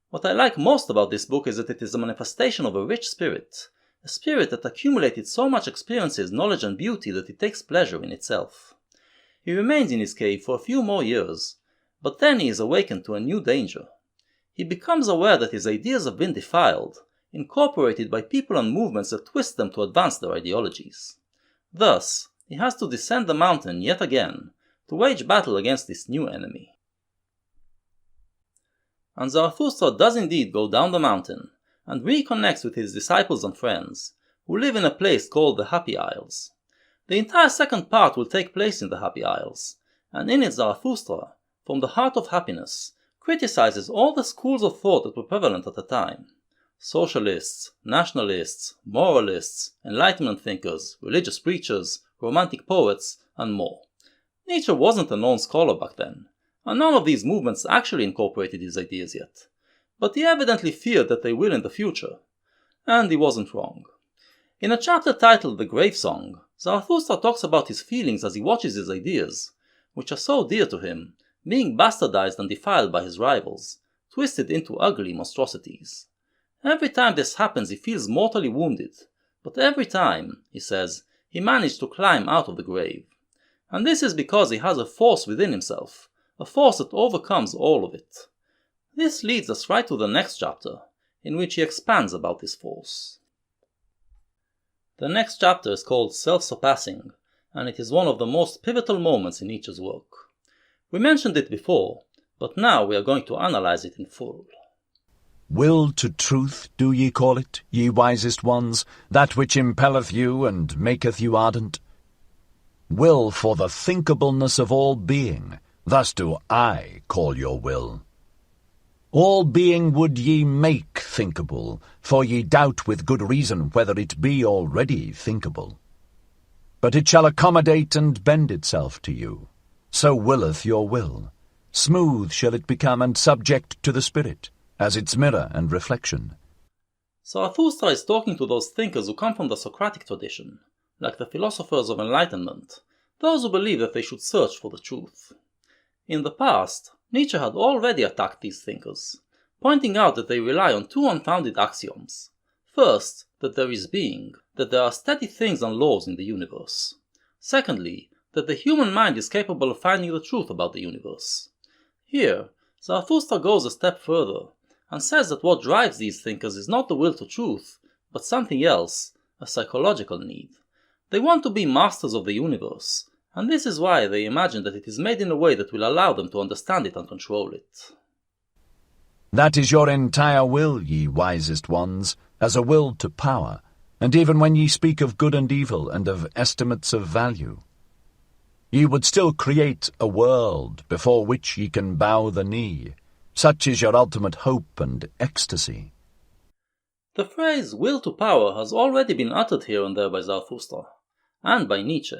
What I like most about this book is that it is a manifestation of a rich spirit, a spirit that accumulated so much experiences, knowledge and beauty that it takes pleasure in itself. He remains in his cave for a few more years, but then he is awakened to a new danger. He becomes aware that his ideas have been defiled, incorporated by people and movements that twist them to advance their ideologies. Thus, he has to descend the mountain yet again, to wage battle against this new enemy. And Zarathustra does indeed go down the mountain, and reconnects with his disciples and friends, who live in a place called the Happy Isles. The entire second part will take place in the Happy Isles, and in it Zarathustra, from the heart of happiness, criticizes all the schools of thought that were prevalent at the time. Socialists, nationalists, moralists, enlightenment thinkers, religious preachers, romantic poets, and more. Nietzsche wasn't a known scholar back then, and none of these movements actually incorporated his ideas yet. But he evidently feared that they will in the future. And he wasn't wrong. In a chapter titled The Grave Song, Zarathustra talks about his feelings as he watches his ideas, which are so dear to him, being bastardized and defiled by his rivals, twisted into ugly monstrosities. Every time this happens he feels mortally wounded, but every time, he says, he managed to climb out of the grave. And this is because he has a force within himself, a force that overcomes all of it. This leads us right to the next chapter, in which he expands about this force. The next chapter is called Self-surpassing, and it is one of the most pivotal moments in Nietzsche's work. We mentioned it before, but now we are going to analyze it in full. Will to truth do ye call it, ye wisest ones, that which impelleth you and maketh you ardent? Will for the thinkableness of all being, thus do I call your will. All being would ye make thinkable, for ye doubt with good reason whether it be already thinkable. But it shall accommodate and bend itself to you. So willeth your will. Smooth shall it become and subject to the spirit, as its mirror and reflection. Zarathustra is talking to those thinkers who come from the Socratic tradition, like the philosophers of enlightenment, those who believe that they should search for the truth. In the past, Nietzsche had already attacked these thinkers, pointing out that they rely on two unfounded axioms. First, that there is being, that there are steady things and laws in the universe. Secondly, that the human mind is capable of finding the truth about the universe. Here, Zarathustra goes a step further, and says that what drives these thinkers is not the will to truth, but something else, a psychological need. They want to be masters of the universe, and this is why they imagine that it is made in a way that will allow them to understand it and control it. That is your entire will, ye wisest ones, as a will to power, and even when ye speak of good and evil and of estimates of value. Ye would still create a world before which ye can bow the knee. Such is your ultimate hope and ecstasy. The phrase will to power has already been uttered here and there by Zarathustra, and by Nietzsche,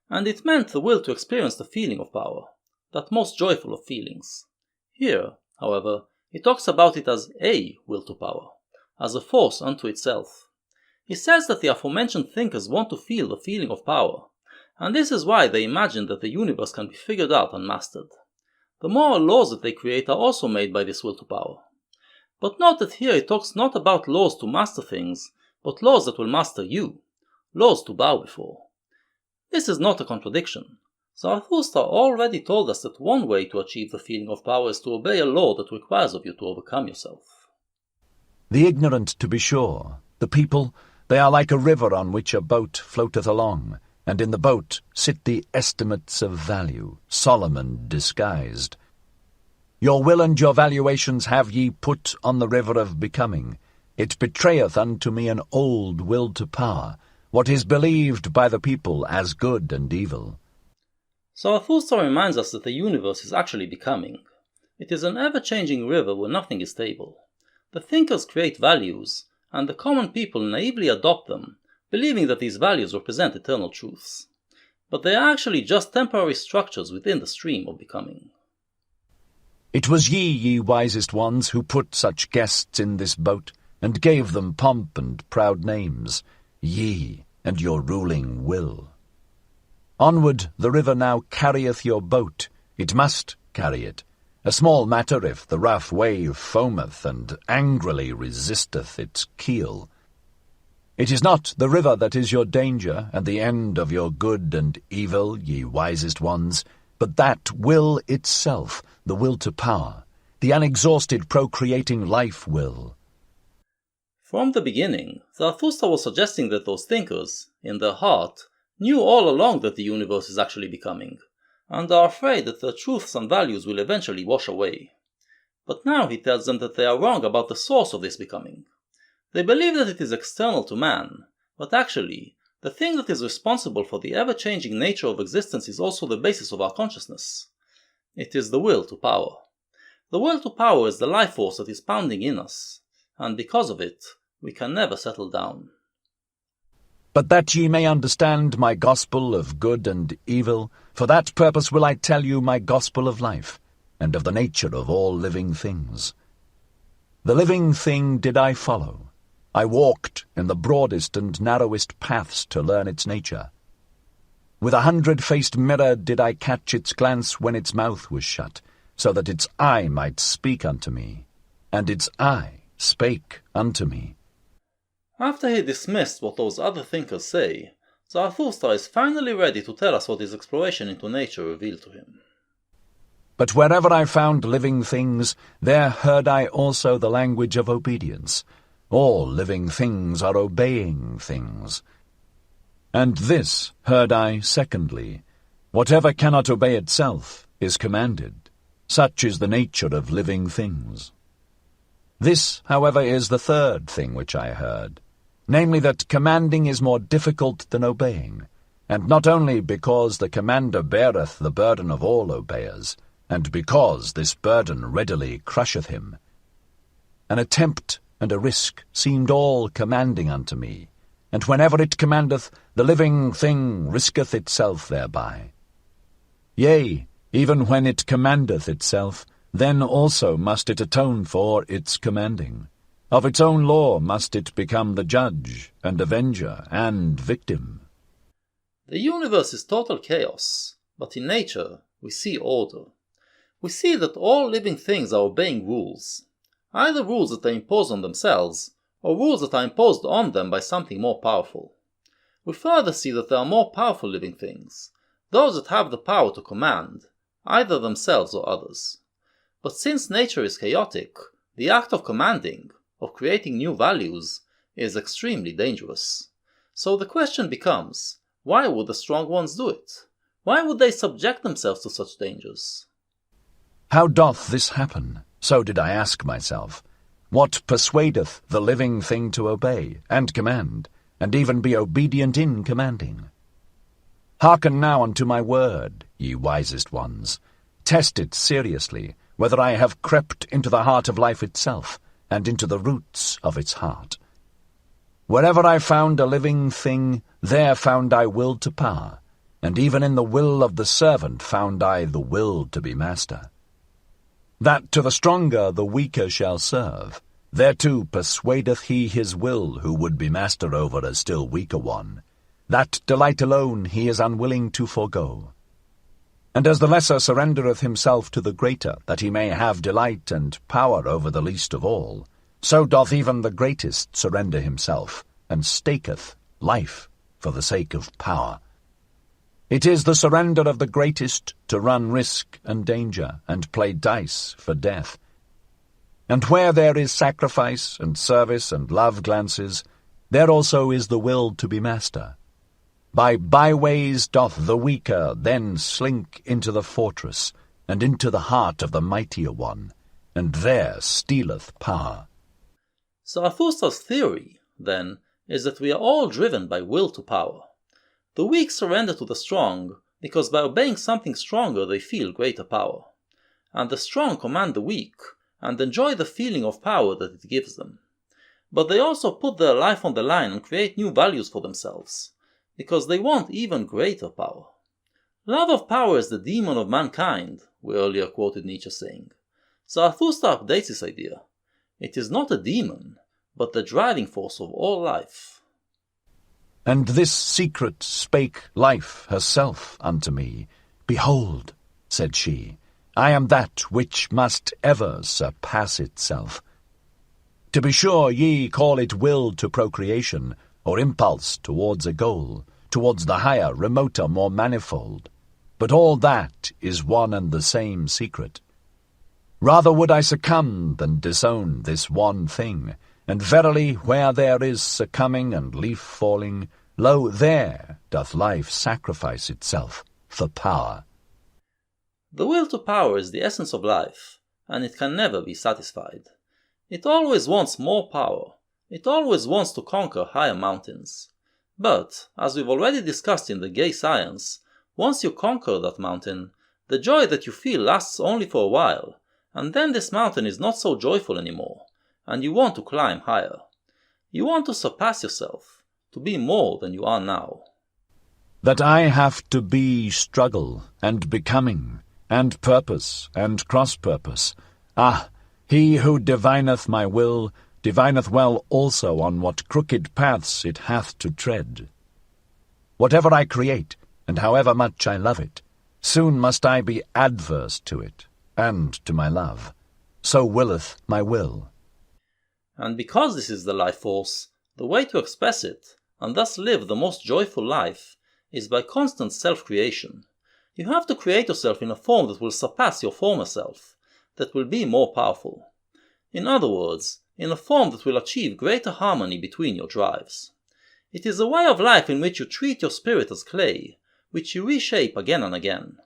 and it meant the will to experience the feeling of power, that most joyful of feelings. Here, however, he talks about it as a will to power, as a force unto itself. He says that the aforementioned thinkers want to feel the feeling of power, and this is why they imagine that the universe can be figured out and mastered. The moral laws that they create are also made by this will to power. But note that here he talks not about laws to master things, but laws that will master you, laws to bow before. This is not a contradiction. Zarathustra already told us that one way to achieve the feeling of power is to obey a law that requires of you to overcome yourself. The ignorant, to be sure, the people, they are like a river on which a boat floateth along, and in the boat sit the estimates of value, solemn and disguised. Your will and your valuations have ye put on the river of becoming. It betrayeth unto me an old will to power, what is believed by the people as good and evil. Zarathustra reminds us that the universe is actually becoming. It is an ever-changing river where nothing is stable. The thinkers create values, and the common people naively adopt them, believing that these values represent eternal truths. But they are actually just temporary structures within the stream of becoming. It was ye wisest ones, who put such guests in this boat, and gave them pomp and proud names, ye and your ruling will. Onward the river now carrieth your boat, it must carry it, a small matter if the rough wave foameth and angrily resisteth its keel. It is not the river that is your danger, and the end of your good and evil, ye wisest ones, but that will itself, the will to power, the unexhausted procreating life will. From the beginning, Zarathustra was suggesting that those thinkers, in their heart, knew all along that the universe is actually becoming, and are afraid that their truths and values will eventually wash away. But now he tells them that they are wrong about the source of this becoming. They believe that it is external to man, but actually, the thing that is responsible for the ever-changing nature of existence is also the basis of our consciousness. It is the will to power. The will to power is the life force that is pounding in us, and because of it, we can never settle down. But that ye may understand my gospel of good and evil, for that purpose will I tell you my gospel of life, and of the nature of all living things. The living thing did I follow. I walked in the broadest and narrowest paths to learn its nature. With 100-faced mirror did I catch its glance when its mouth was shut, so that its eye might speak unto me, and its eye spake unto me. After he dismissed what those other thinkers say, Zarathustra is finally ready to tell us what his exploration into nature revealed to him. But wherever I found living things, there heard I also the language of obedience. All living things are obeying things. And this heard I secondly, whatever cannot obey itself is commanded. Such is the nature of living things. This, however, is the third thing which I heard, namely that commanding is more difficult than obeying, and not only because the commander beareth the burden of all obeyers, and because this burden readily crusheth him. An attempt and a risk seemed all commanding unto me, and whenever it commandeth, the living thing risketh itself thereby. Yea, even when it commandeth itself, then also must it atone for its commanding. Of its own law must it become the judge and avenger and victim. The universe is total chaos, but in nature we see order. We see that all living things are obeying rules, either rules that they impose on themselves, or rules that are imposed on them by something more powerful. We further see that there are more powerful living things, those that have the power to command, either themselves or others. But since nature is chaotic, the act of commanding, of creating new values, is extremely dangerous. So the question becomes, why would the strong ones do it? Why would they subject themselves to such dangers? How doth this happen? So did I ask myself. What persuadeth the living thing to obey, and command, and even be obedient in commanding? Hearken now unto my word, ye wisest ones. Test it seriously, whether I have crept into the heart of life itself, and into the roots of its heart. Wherever I found a living thing, there found I will to power, and even in the will of the servant found I the will to be master. That to the stronger the weaker shall serve, thereto persuadeth he his will who would be master over a still weaker one. That delight alone he is unwilling to forego. And as the lesser surrendereth himself to the greater, that he may have delight and power over the least of all, so doth even the greatest surrender himself, and staketh life for the sake of power. It is the surrender of the greatest to run risk and danger, and play dice for death. And where there is sacrifice and service and love glances, there also is the will to be master. By byways doth the weaker then slink into the fortress, and into the heart of the mightier one, and there stealeth power. Zarathustra's theory, then, is that we are all driven by will to power. The weak surrender to the strong because by obeying something stronger they feel greater power, and the strong command the weak and enjoy the feeling of power that it gives them. But they also put their life on the line and create new values for themselves, because they want even greater power. Love of power is the demon of mankind, we earlier quoted Nietzsche saying. Zarathustra updates this idea. It is not a demon, but the driving force of all life. And this secret spake life herself unto me. Behold, said she, I am that which must ever surpass itself. To be sure, ye call it will to procreation, or impulse towards a goal, towards the higher, remoter, more manifold. But all that is one and the same secret. Rather would I succumb than disown this one thing, and verily where there is succumbing and leaf falling, lo, there doth life sacrifice itself for power. The will to power is the essence of life, and it can never be satisfied. It always wants more power. It always wants to conquer higher mountains. But, as we've already discussed in the Gay Science, once you conquer that mountain, the joy that you feel lasts only for a while, and then this mountain is not so joyful anymore, and you want to climb higher. You want to surpass yourself, to be more than you are now. That I have to be struggle, and becoming, and purpose, and cross-purpose. Ah, he who divineth my will, divineth well also on what crooked paths it hath to tread. Whatever I create, and however much I love it, soon must I be adverse to it, and to my love. So willeth my will. And because this is the life force, the way to express it, and thus live the most joyful life, is by constant self-creation. You have to create yourself in a form that will surpass your former self, that will be more powerful. In other words, in a form that will achieve greater harmony between your drives. It is a way of life in which you treat your spirit as clay, which you reshape again and again.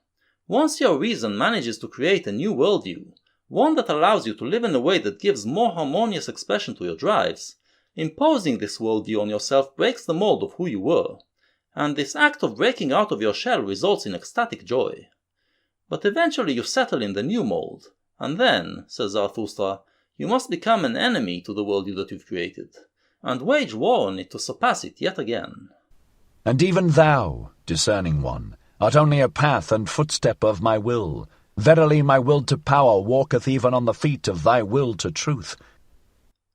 Once your reason manages to create a new worldview, one that allows you to live in a way that gives more harmonious expression to your drives, imposing this worldview on yourself breaks the mold of who you were, and this act of breaking out of your shell results in ecstatic joy. But eventually you settle in the new mold, and then, says Zarathustra, you must become an enemy to the worldview that you've created, and wage war on it to surpass it yet again. And even thou, discerning one, art only a path and footstep of my will. Verily my will to power walketh even on the feet of thy will to truth.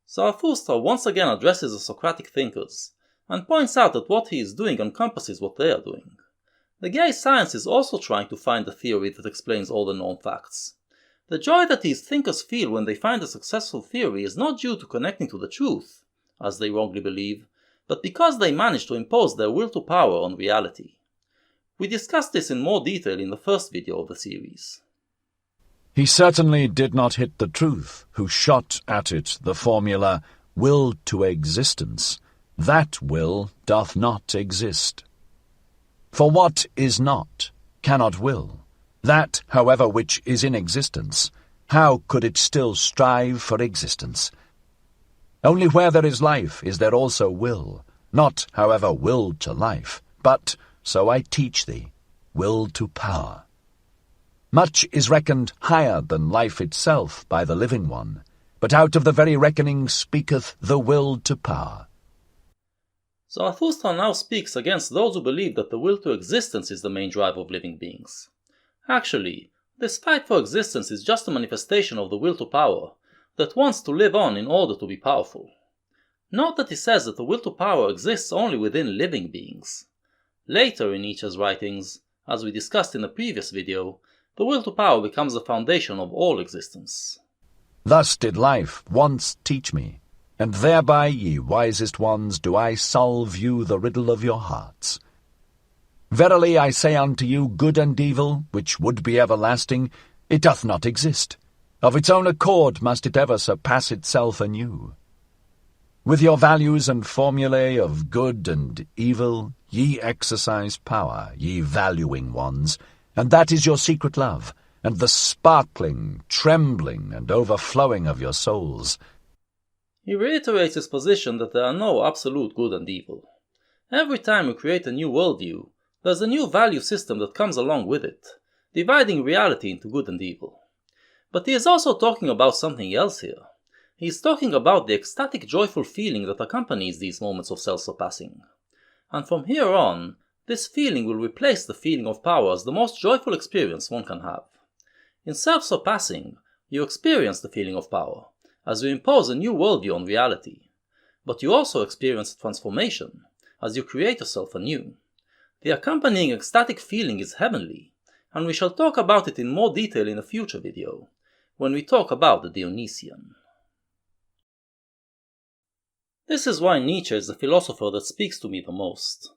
Zarathustra once again addresses the Socratic thinkers, and points out that what he is doing encompasses what they are doing. The gay science is also trying to find a theory that explains all the known facts. The joy that these thinkers feel when they find a successful theory is not due to connecting to the truth, as they wrongly believe, but because they manage to impose their will to power on reality. We discussed this in more detail in the first video of the series. He certainly did not hit the truth who shot at it the formula, will to existence. That will doth not exist. For what is not, cannot will. That, however, which is in existence, how could it still strive for existence? Only where there is life is there also will, not, however, will to life, but, so I teach thee, will to power. Much is reckoned higher than life itself by the living one, but out of the very reckoning speaketh the will to power. Zarathustra now speaks against those who believe that the will to existence is the main drive of living beings. Actually, this fight for existence is just a manifestation of the will to power that wants to live on in order to be powerful. Note that he says that the will to power exists only within living beings. Later in Nietzsche's writings, as we discussed in a previous video, the will to power becomes the foundation of all existence. Thus did life once teach me, and thereby, ye wisest ones, do I solve you the riddle of your hearts. Verily I say unto you, good and evil, which would be everlasting, it doth not exist. Of its own accord must it ever surpass itself anew. With your values and formulae of good and evil, ye exercise power, ye valuing ones, and that is your secret love, and the sparkling, trembling, and overflowing of your souls. He reiterates his position that there are no absolute good and evil. Every time you create a new worldview, there's a new value system that comes along with it, dividing reality into good and evil. But he is also talking about something else here. He is talking about the ecstatic joyful feeling that accompanies these moments of self-surpassing. And from here on, this feeling will replace the feeling of power as the most joyful experience one can have. In self-surpassing, you experience the feeling of power, as you impose a new worldview on reality. But you also experience a transformation, as you create yourself anew. The accompanying ecstatic feeling is heavenly, and we shall talk about it in more detail in a future video, when we talk about the Dionysian. This is why Nietzsche is the philosopher that speaks to me the most.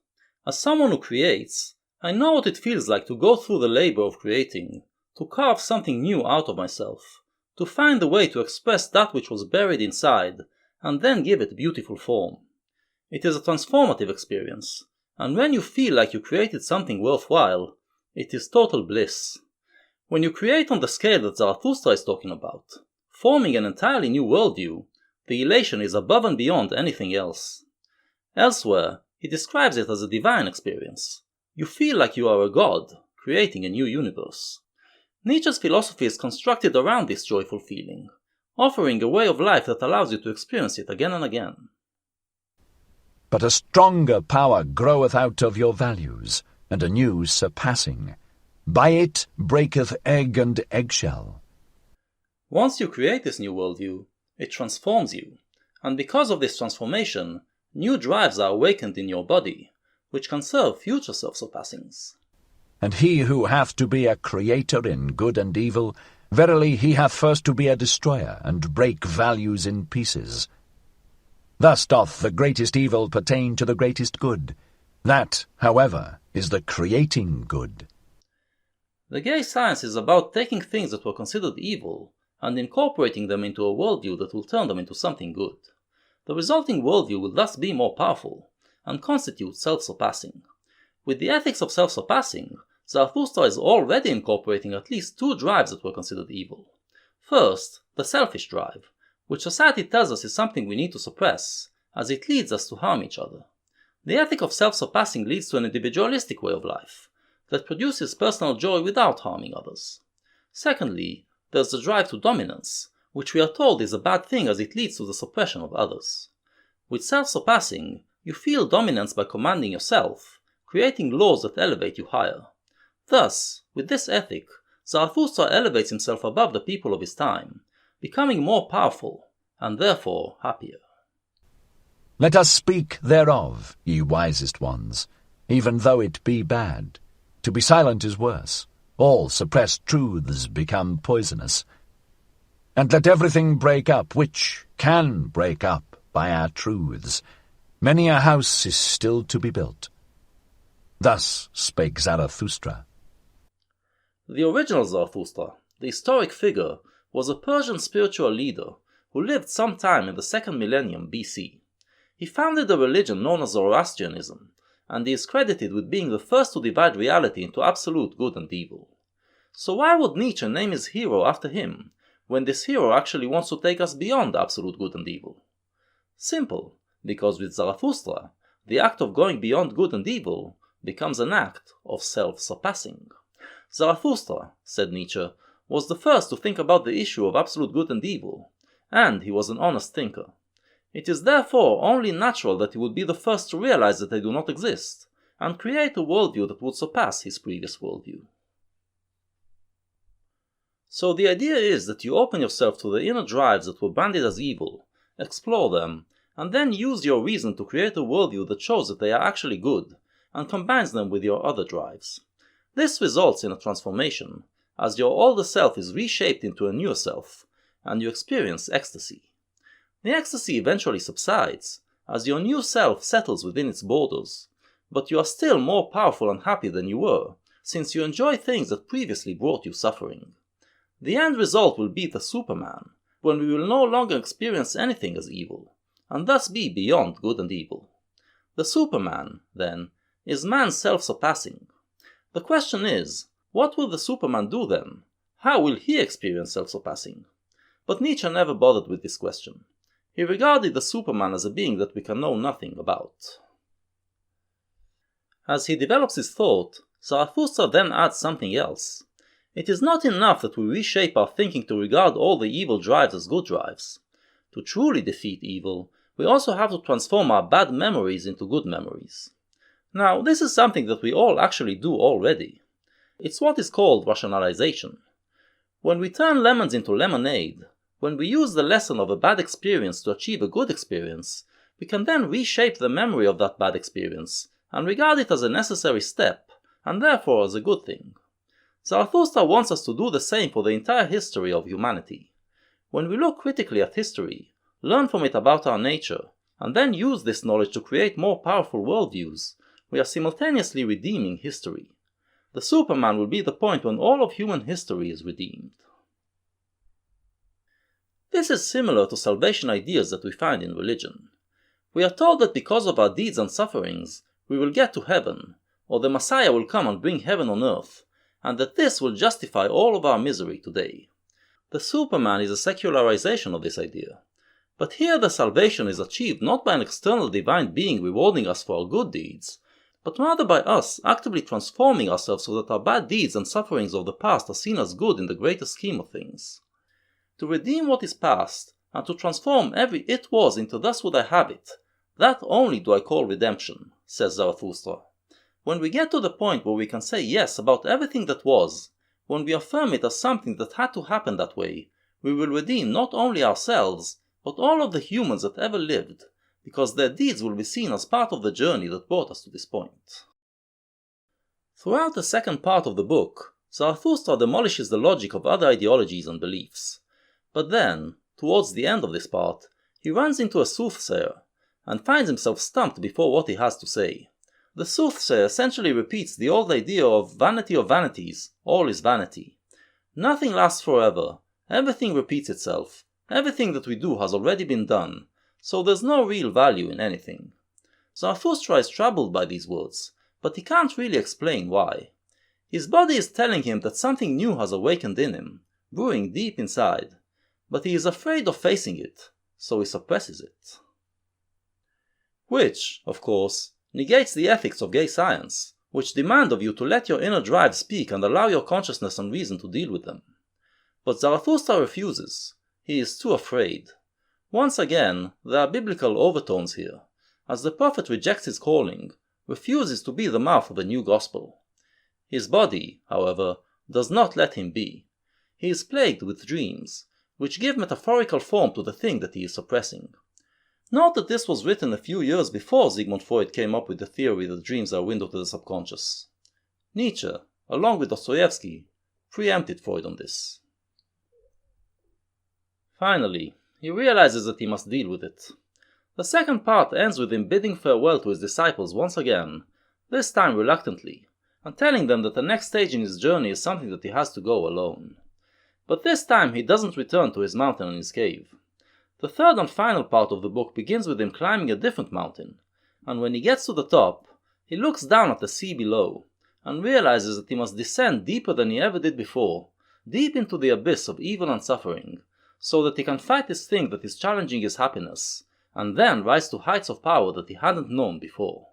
As someone who creates, I know what it feels like to go through the labor of creating, to carve something new out of myself, to find a way to express that which was buried inside, and then give it beautiful form. It is a transformative experience, and when you feel like you created something worthwhile, it is total bliss. When you create on the scale that Zarathustra is talking about, forming an entirely new worldview, the elation is above and beyond anything else. Elsewhere, he describes it as a divine experience. You feel like you are a god, creating a new universe. Nietzsche's philosophy is constructed around this joyful feeling, offering a way of life that allows you to experience it again and again. But a stronger power groweth out of your values, and a new surpassing. By it breaketh egg and eggshell. Once you create this new worldview, it transforms you, and because of this transformation, new drives are awakened in your body, which can serve future self-surpassings. And he who hath to be a creator in good and evil, verily he hath first to be a destroyer, and break values in pieces. Thus doth the greatest evil pertain to the greatest good. That, however, is the creating good. The gay science is about taking things that were considered evil and incorporating them into a worldview that will turn them into something good. The resulting worldview will thus be more powerful, and constitutes self-surpassing. With the ethics of self-surpassing, Zarathustra is already incorporating at least two drives that were considered evil. First, the selfish drive, which society tells us is something we need to suppress, as it leads us to harm each other. The ethic of self-surpassing leads to an individualistic way of life, that produces personal joy without harming others. Secondly, there's the drive to dominance, which we are told is a bad thing as it leads to the suppression of others. With self-surpassing, you feel dominance by commanding yourself, creating laws that elevate you higher. Thus, with this ethic, Zarathustra elevates himself above the people of his time, becoming more powerful, and therefore happier. Let us speak thereof, ye wisest ones, even though it be bad. To be silent is worse. All suppressed truths become poisonous. And let everything break up which can break up by our truths. Many a house is still to be built. Thus spake Zarathustra. The original Zarathustra, the historic figure, was a Persian spiritual leader who lived sometime in the 2nd millennium BC. He founded a religion known as Zoroastrianism, and he is credited with being the first to divide reality into absolute good and evil. So why would Nietzsche name his hero after him, when this hero actually wants to take us beyond absolute good and evil? Simple, because with Zarathustra, the act of going beyond good and evil becomes an act of self-surpassing. Zarathustra, said Nietzsche, was the first to think about the issue of absolute good and evil, and he was an honest thinker. It is therefore only natural that he would be the first to realize that they do not exist, and create a worldview that would surpass his previous worldview. So the idea is that you open yourself to the inner drives that were branded as evil, explore them, and then use your reason to create a worldview that shows that they are actually good, and combines them with your other drives. This results in a transformation, as your older self is reshaped into a newer self, and you experience ecstasy. The ecstasy eventually subsides, as your new self settles within its borders, but you are still more powerful and happy than you were, since you enjoy things that previously brought you suffering. The end result will be the Superman, when we will no longer experience anything as evil, and thus be beyond good and evil. The Superman, then, is man's self-surpassing. The question is, what will the Superman do then? How will he experience self-surpassing? But Nietzsche never bothered with this question. He regarded the Superman as a being that we can know nothing about. As he develops his thought, Zarathustra then adds something else. It is not enough that we reshape our thinking to regard all the evil drives as good drives. To truly defeat evil, we also have to transform our bad memories into good memories. Now, this is something that we all actually do already. It's what is called rationalization. When we turn lemons into lemonade, when we use the lesson of a bad experience to achieve a good experience, we can then reshape the memory of that bad experience and regard it as a necessary step, and therefore as a good thing. Zarathustra wants us to do the same for the entire history of humanity. When we look critically at history, learn from it about our nature, and then use this knowledge to create more powerful worldviews, we are simultaneously redeeming history. The Superman will be the point when all of human history is redeemed. This is similar to salvation ideas that we find in religion. We are told that because of our deeds and sufferings, we will get to heaven, or the Messiah will come and bring heaven on earth, and that this will justify all of our misery today. The Superman is a secularization of this idea. But here the salvation is achieved not by an external divine being rewarding us for our good deeds, but rather by us actively transforming ourselves so that our bad deeds and sufferings of the past are seen as good in the greater scheme of things. To redeem what is past, and to transform every it was into thus would I have it, that only do I call redemption, says Zarathustra. When we get to the point where we can say yes about everything that was, when we affirm it as something that had to happen that way, we will redeem not only ourselves, but all of the humans that ever lived, because their deeds will be seen as part of the journey that brought us to this point. Throughout the second part of the book, Zarathustra demolishes the logic of other ideologies and beliefs. But then, towards the end of this part, he runs into a soothsayer, and finds himself stumped before what he has to say. The soothsayer essentially repeats the old idea of vanities, all is vanity. Nothing lasts forever, everything repeats itself, everything that we do has already been done, so there's no real value in anything. Zarathustra is troubled by these words, but he can't really explain why. His body is telling him that something new has awakened in him, brewing deep inside, but he is afraid of facing it, so he suppresses it. Which, of course, negates the ethics of gay science, which demand of you to let your inner drive speak and allow your consciousness and reason to deal with them. But Zarathustra refuses. He is too afraid. Once again, there are biblical overtones here, as the prophet rejects his calling, refuses to be the mouth of a new gospel. His body, however, does not let him be. He is plagued with dreams, which give metaphorical form to the thing that he is suppressing. Note that this was written a few years before Sigmund Freud came up with the theory that dreams are a window to the subconscious. Nietzsche, along with Dostoevsky, preempted Freud on this. Finally, he realizes that he must deal with it. The second part ends with him bidding farewell to his disciples once again, this time reluctantly, and telling them that the next stage in his journey is something that he has to go alone. But this time he doesn't return to his mountain and his cave. The third and final part of the book begins with him climbing a different mountain, and when he gets to the top, he looks down at the sea below, and realizes that he must descend deeper than he ever did before, deep into the abyss of evil and suffering, so that he can fight this thing that is challenging his happiness, and then rise to heights of power that he hadn't known before.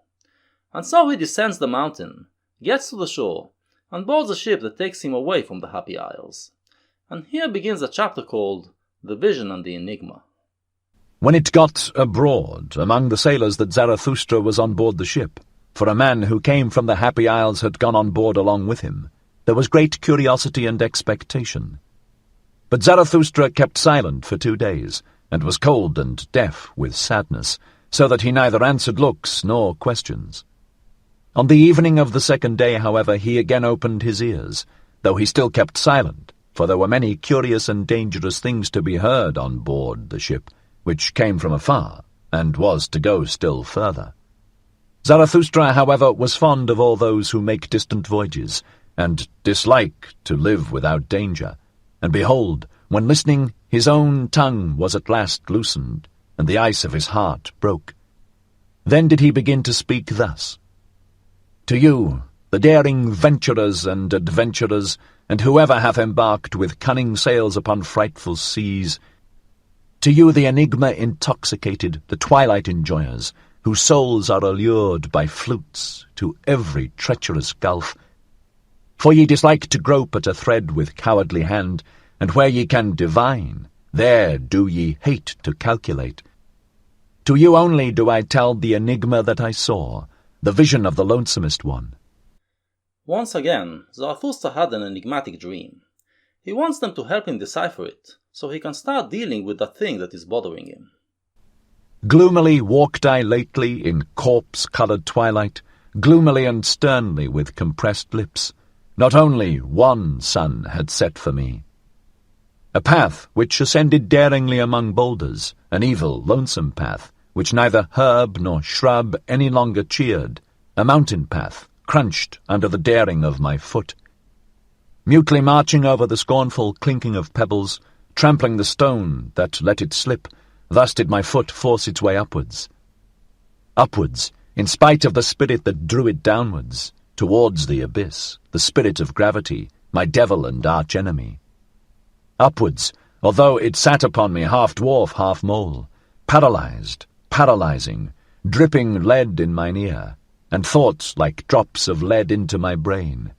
And so he descends the mountain, gets to the shore, and boards a ship that takes him away from the Happy Isles. And here begins a chapter called The Vision and the Enigma. When it got abroad among the sailors that Zarathustra was on board the ship, for a man who came from the Happy Isles had gone on board along with him, there was great curiosity and expectation. But Zarathustra kept silent for 2 days, and was cold and deaf with sadness, so that he neither answered looks nor questions. On the evening of the second day, however, he again opened his ears, though he still kept silent, for there were many curious and dangerous things to be heard on board the ship, which came from afar, and was to go still further. Zarathustra, however, was fond of all those who make distant voyages, and dislike to live without danger. And behold, when listening, his own tongue was at last loosened, and the ice of his heart broke. Then did he begin to speak thus: To you, the daring venturers and adventurers, and whoever hath embarked with cunning sails upon frightful seas, to you the enigma intoxicated, the twilight enjoyers, whose souls are allured by flutes to every treacherous gulf. For ye dislike to grope at a thread with cowardly hand, and where ye can divine, there do ye hate to calculate. To you only do I tell the enigma that I saw, the vision of the lonesomest one. Once again, Zarathustra had an enigmatic dream. He wants them to help him decipher it, so he can start dealing with that thing that is bothering him. Gloomily walked I lately in corpse-coloured twilight, gloomily and sternly with compressed lips. Not only one sun had set for me. A path which ascended daringly among boulders, an evil, lonesome path, which neither herb nor shrub any longer cheered, a mountain path, crunched under the daring of my foot. Mutely marching over the scornful clinking of pebbles, trampling the stone that let it slip, thus did my foot force its way upwards. Upwards, in spite of the spirit that drew it downwards, towards the abyss, the spirit of gravity, my devil and arch-enemy. Upwards, although it sat upon me half-dwarf, half-mole, paralyzed, paralyzing, dripping lead in mine ear, and thoughts like drops of lead into my brain.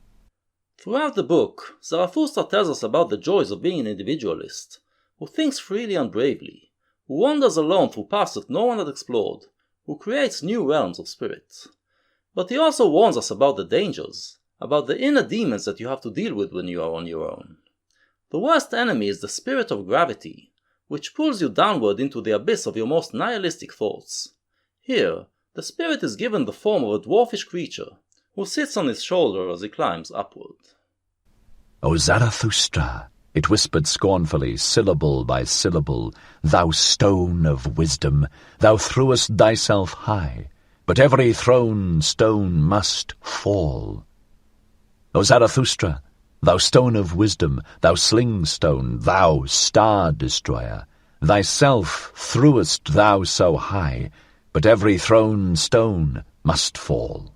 Throughout the book, Zarathustra tells us about the joys of being an individualist, who thinks freely and bravely, who wanders alone through paths that no one had explored, who creates new realms of spirit. But he also warns us about the dangers, about the inner demons that you have to deal with when you are on your own. The worst enemy is the spirit of gravity, which pulls you downward into the abyss of your most nihilistic thoughts. Here, the spirit is given the form of a dwarfish creature, who sits on his shoulder as he climbs upward. O Zarathustra, it whispered scornfully, syllable by syllable, thou stone of wisdom, thou threwest thyself high, but every thrown stone must fall. O Zarathustra, thou stone of wisdom, thou sling-stone, thou star-destroyer, thyself threwest thou so high, but every thrown stone must fall.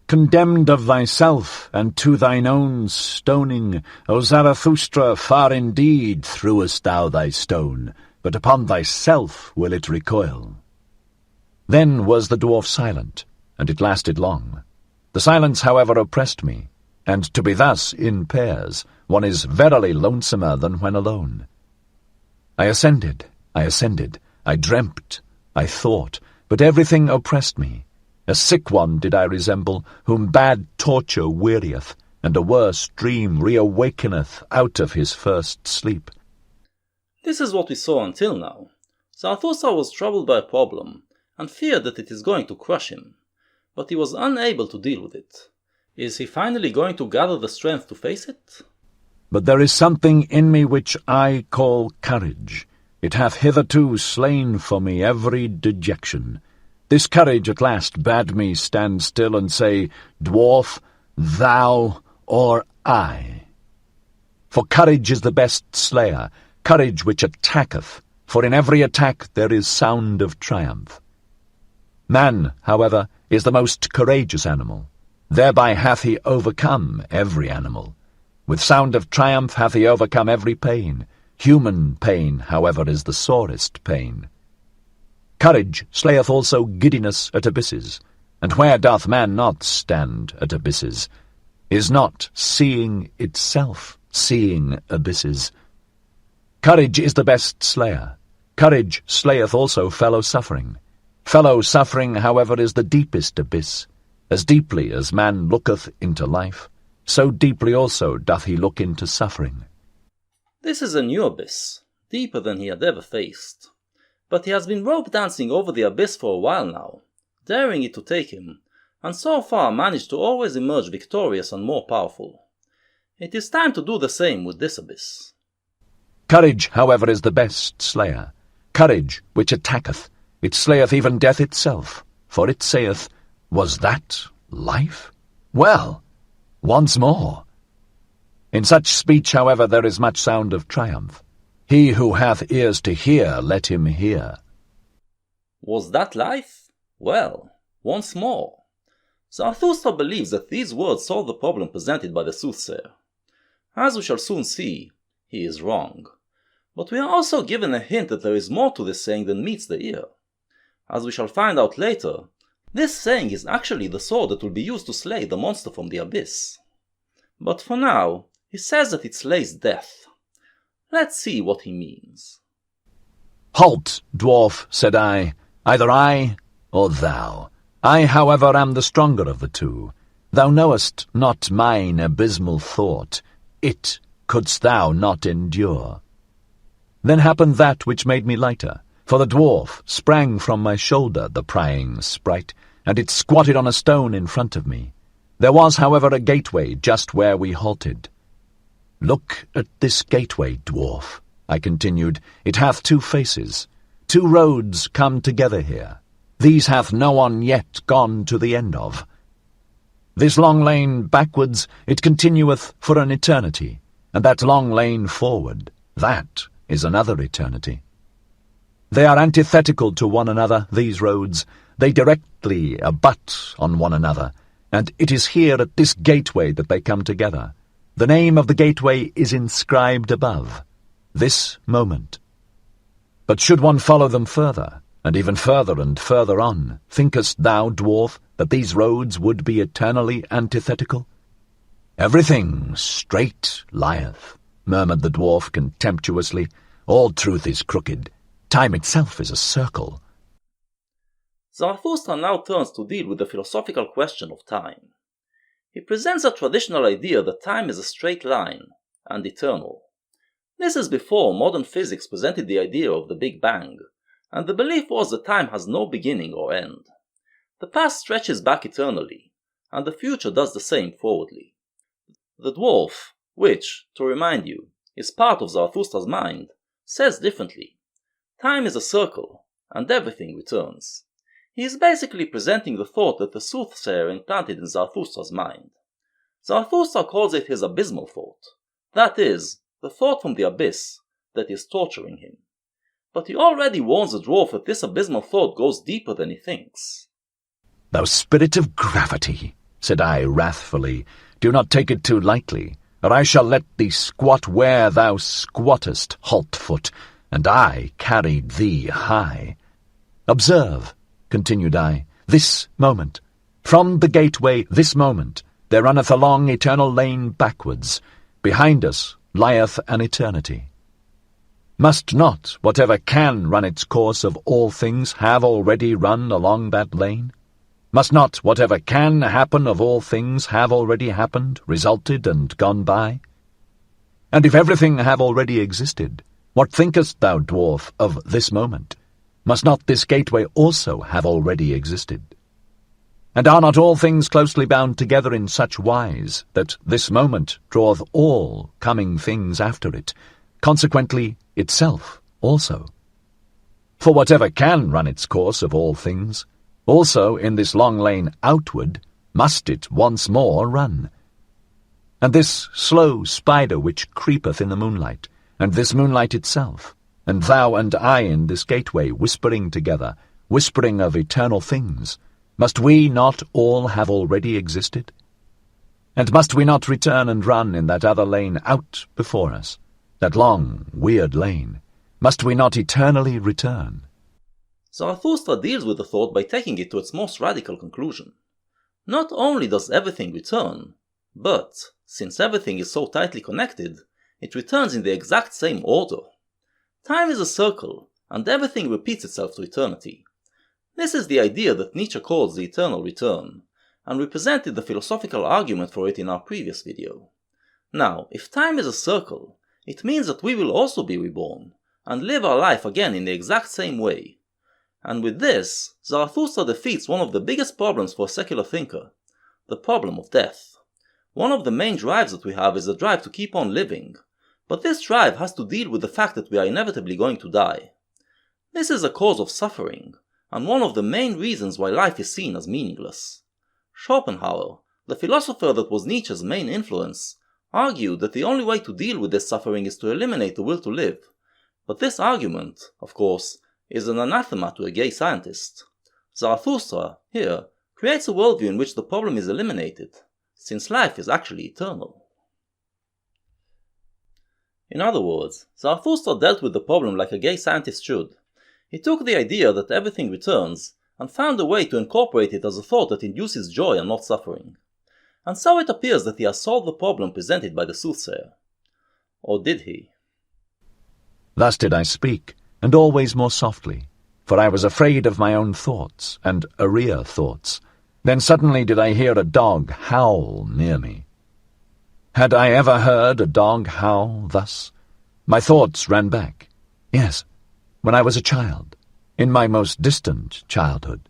Condemned of thyself, and to thine own stoning, O Zarathustra, far indeed threwest thou thy stone, but upon thyself will it recoil. Then was the dwarf silent, and it lasted long. The silence, however, oppressed me, and to be thus in pairs, one is verily lonesomer than when alone. I ascended, I dreamt, I thought, but everything oppressed me. A sick one did I resemble, whom bad torture wearieth, and a worse dream reawakeneth out of his first sleep. This is what we saw until now. Zarathustra was troubled by a problem, and feared that it is going to crush him, but he was unable to deal with it. Is he finally going to gather the strength to face it? But there is something in me which I call courage. It hath hitherto slain for me every dejection. This courage at last bade me stand still and say, Dwarf, thou or I. For courage is the best slayer, courage which attacketh, for in every attack there is sound of triumph. Man, however, is the most courageous animal. Thereby hath he overcome every animal. With sound of triumph hath he overcome every pain. Human pain, however, is the sorest pain. Courage slayeth also giddiness at abysses, and where doth man not stand at abysses? Is not seeing itself seeing abysses? Courage is the best slayer. Courage slayeth also fellow-suffering. Fellow-suffering, however, is the deepest abyss. As deeply as man looketh into life, so deeply also doth he look into suffering. This is a new abyss, deeper than he had ever faced. But he has been rope-dancing over the abyss for a while now, daring it to take him, and so far managed to always emerge victorious and more powerful. It is time to do the same with this abyss. Courage, however, is the best slayer. Courage which attacketh, it slayeth even death itself, for it saith, Was that life? Well, once more. In such speech, however, there is much sound of triumph. He who hath ears to hear, let him hear. Was that life? Well, once more. Zarathustra believes that these words solve the problem presented by the soothsayer. As we shall soon see, he is wrong. But we are also given a hint that there is more to this saying than meets the ear. As we shall find out later, this saying is actually the sword that will be used to slay the monster from the abyss. But for now, he says that it slays death. Let's see what he means. Halt, dwarf, said I, either I or thou. I, however, am the stronger of the two. Thou knowest not mine abysmal thought. It couldst thou not endure. Then happened that which made me lighter, for the dwarf sprang from my shoulder, the prying sprite, and it squatted on a stone in front of me. There was, however, a gateway just where we halted. Look at this gateway, dwarf, I continued. It hath two faces. Two roads come together here. These hath no one yet gone to the end of. This long lane backwards it continueth for an eternity, and that long lane forward, that is another eternity. They are antithetical to one another, these roads. They directly abut on one another, and it is here at this gateway that they come together. The name of the gateway is inscribed above, this moment. But should one follow them further, and even further and further on, thinkest thou, dwarf, that these roads would be eternally antithetical? Everything straight lieth, murmured the dwarf contemptuously. All truth is crooked. Time itself is a circle. Zarathustra now turns to deal with the philosophical question of time. He presents a traditional idea that time is a straight line, and eternal. This is before modern physics presented the idea of the Big Bang, and the belief was that time has no beginning or end. The past stretches back eternally, and the future does the same forwardly. The dwarf, which, to remind you, is part of Zarathustra's mind, says differently. Time is a circle, and everything returns. He is basically presenting the thought that the soothsayer implanted in Zarathustra's mind. Zarathustra calls it his abysmal thought, that is, the thought from the abyss that is torturing him. but he already warns the dwarf that this abysmal thought goes deeper than he thinks. "Thou spirit of gravity," said I wrathfully, "do not take it too lightly, or I shall let thee squat where thou squattest, halt-foot, and I carried thee high. Observe," continued I, "this moment. From the gateway this moment there runneth a long eternal lane backwards. Behind us lieth an eternity. Must not whatever can run its course of all things have already run along that lane? Must not whatever can happen of all things have already happened, resulted, and gone by? And if everything have already existed, what thinkest thou, dwarf, of this moment? Must not this gateway also have already existed? And are not all things closely bound together in such wise that this moment draweth all coming things after it, consequently itself also? For whatever can run its course of all things, also in this long lane outward must it once more run. And this slow spider which creepeth in the moonlight, and this moonlight itself, and thou and I in this gateway whispering together, whispering of eternal things, must we not all have already existed? And must we not return and run in that other lane out before us, that long, weird lane? Must we not eternally return? Zarathustra deals with the thought by taking it to its most radical conclusion. Not only does everything return, but, since everything is so tightly connected, it returns in the exact same order. Time is a circle, and everything repeats itself to eternity. This is the idea that Nietzsche calls the eternal return, and we presented the philosophical argument for it in our previous video. Now, if time is a circle, it means that we will also be reborn, and live our life again in the exact same way. And with this, Zarathustra defeats one of the biggest problems for a secular thinker, the problem of death. One of the main drives that we have is the drive to keep on living, but this drive has to deal with the fact that we are inevitably going to die. This is a cause of suffering, and one of the main reasons why life is seen as meaningless. Schopenhauer, the philosopher that was Nietzsche's main influence, argued that the only way to deal with this suffering is to eliminate the will to live, but this argument, of course, is an anathema to a gay scientist. Zarathustra, here, creates a worldview in which the problem is eliminated, since life is actually eternal. In other words, Zarathustra dealt with the problem like a gay scientist should. He took the idea that everything returns, and found a way to incorporate it as a thought that induces joy and not suffering. And so it appears that he has solved the problem presented by the soothsayer. Or did he? Thus did I speak, and always more softly, for I was afraid of my own thoughts, and arrear thoughts. Then suddenly did I hear a dog howl near me. Had I ever heard a dog howl thus? My thoughts ran back. Yes, when I was a child, in my most distant childhood.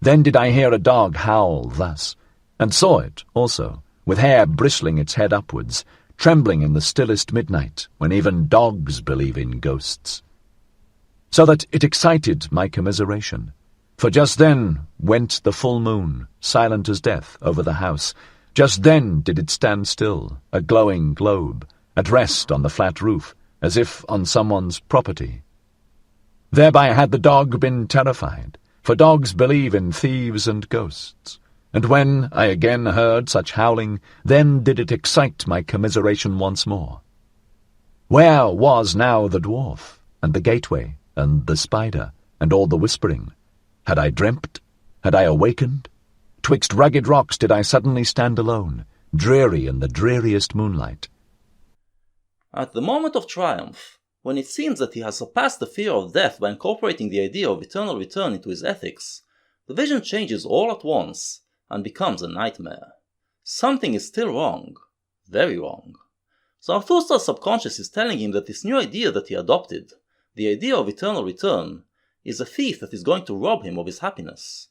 Then did I hear a dog howl thus, and saw it also, with hair bristling its head upwards, trembling in the stillest midnight, when even dogs believe in ghosts. So that it excited my commiseration, for just then went the full moon, silent as death, over the house. Just then did it stand still, a glowing globe, at rest on the flat roof, as if on someone's property. Thereby had the dog been terrified, for dogs believe in thieves and ghosts. And when I again heard such howling, then did it excite my commiseration once more. Where was now the dwarf, and the gateway, and the spider, and all the whispering? Had I dreamt? Had I awakened? Twixt rugged rocks did I suddenly stand alone, dreary in the dreariest moonlight. At the moment of triumph, when it seems that he has surpassed the fear of death by incorporating the idea of eternal return into his ethics, the vision changes all at once, and becomes a nightmare. Something is still wrong. Very wrong. Zarathustra's subconscious is telling him that this new idea that he adopted, the idea of eternal return, is a thief that is going to rob him of his happiness.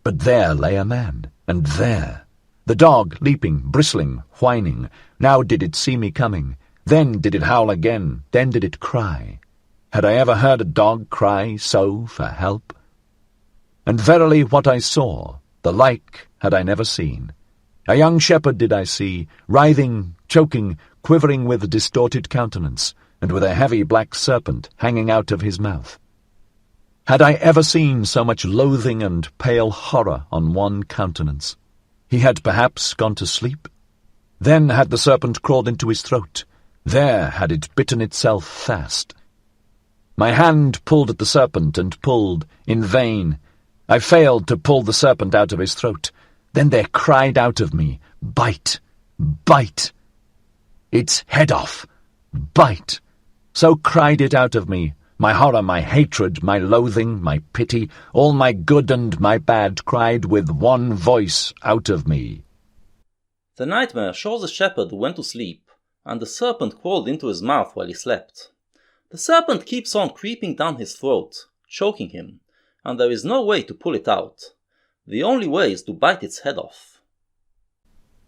But there lay a man, and there, the dog leaping, bristling, whining. Now did it see me coming, then did it howl again, then did it cry. Had I ever heard a dog cry so for help? And verily what I saw, the like had I never seen. A young shepherd did I see, writhing, choking, quivering with distorted countenance, and with a heavy black serpent hanging out of his mouth. Had I ever seen so much loathing and pale horror on one countenance? He had perhaps gone to sleep. Then had the serpent crawled into his throat. There had it bitten itself fast. My hand pulled at the serpent and pulled, in vain. I failed to pull the serpent out of his throat. Then there cried out of me, "Bite! Bite! Its head off! Bite!" So cried it out of me. My horror, my hatred, my loathing, my pity, all my good and my bad cried with one voice out of me. The nightmare shows a shepherd who went to sleep, and the serpent crawled into his mouth while he slept. The serpent keeps on creeping down his throat, choking him, and there is no way to pull it out. The only way is to bite its head off.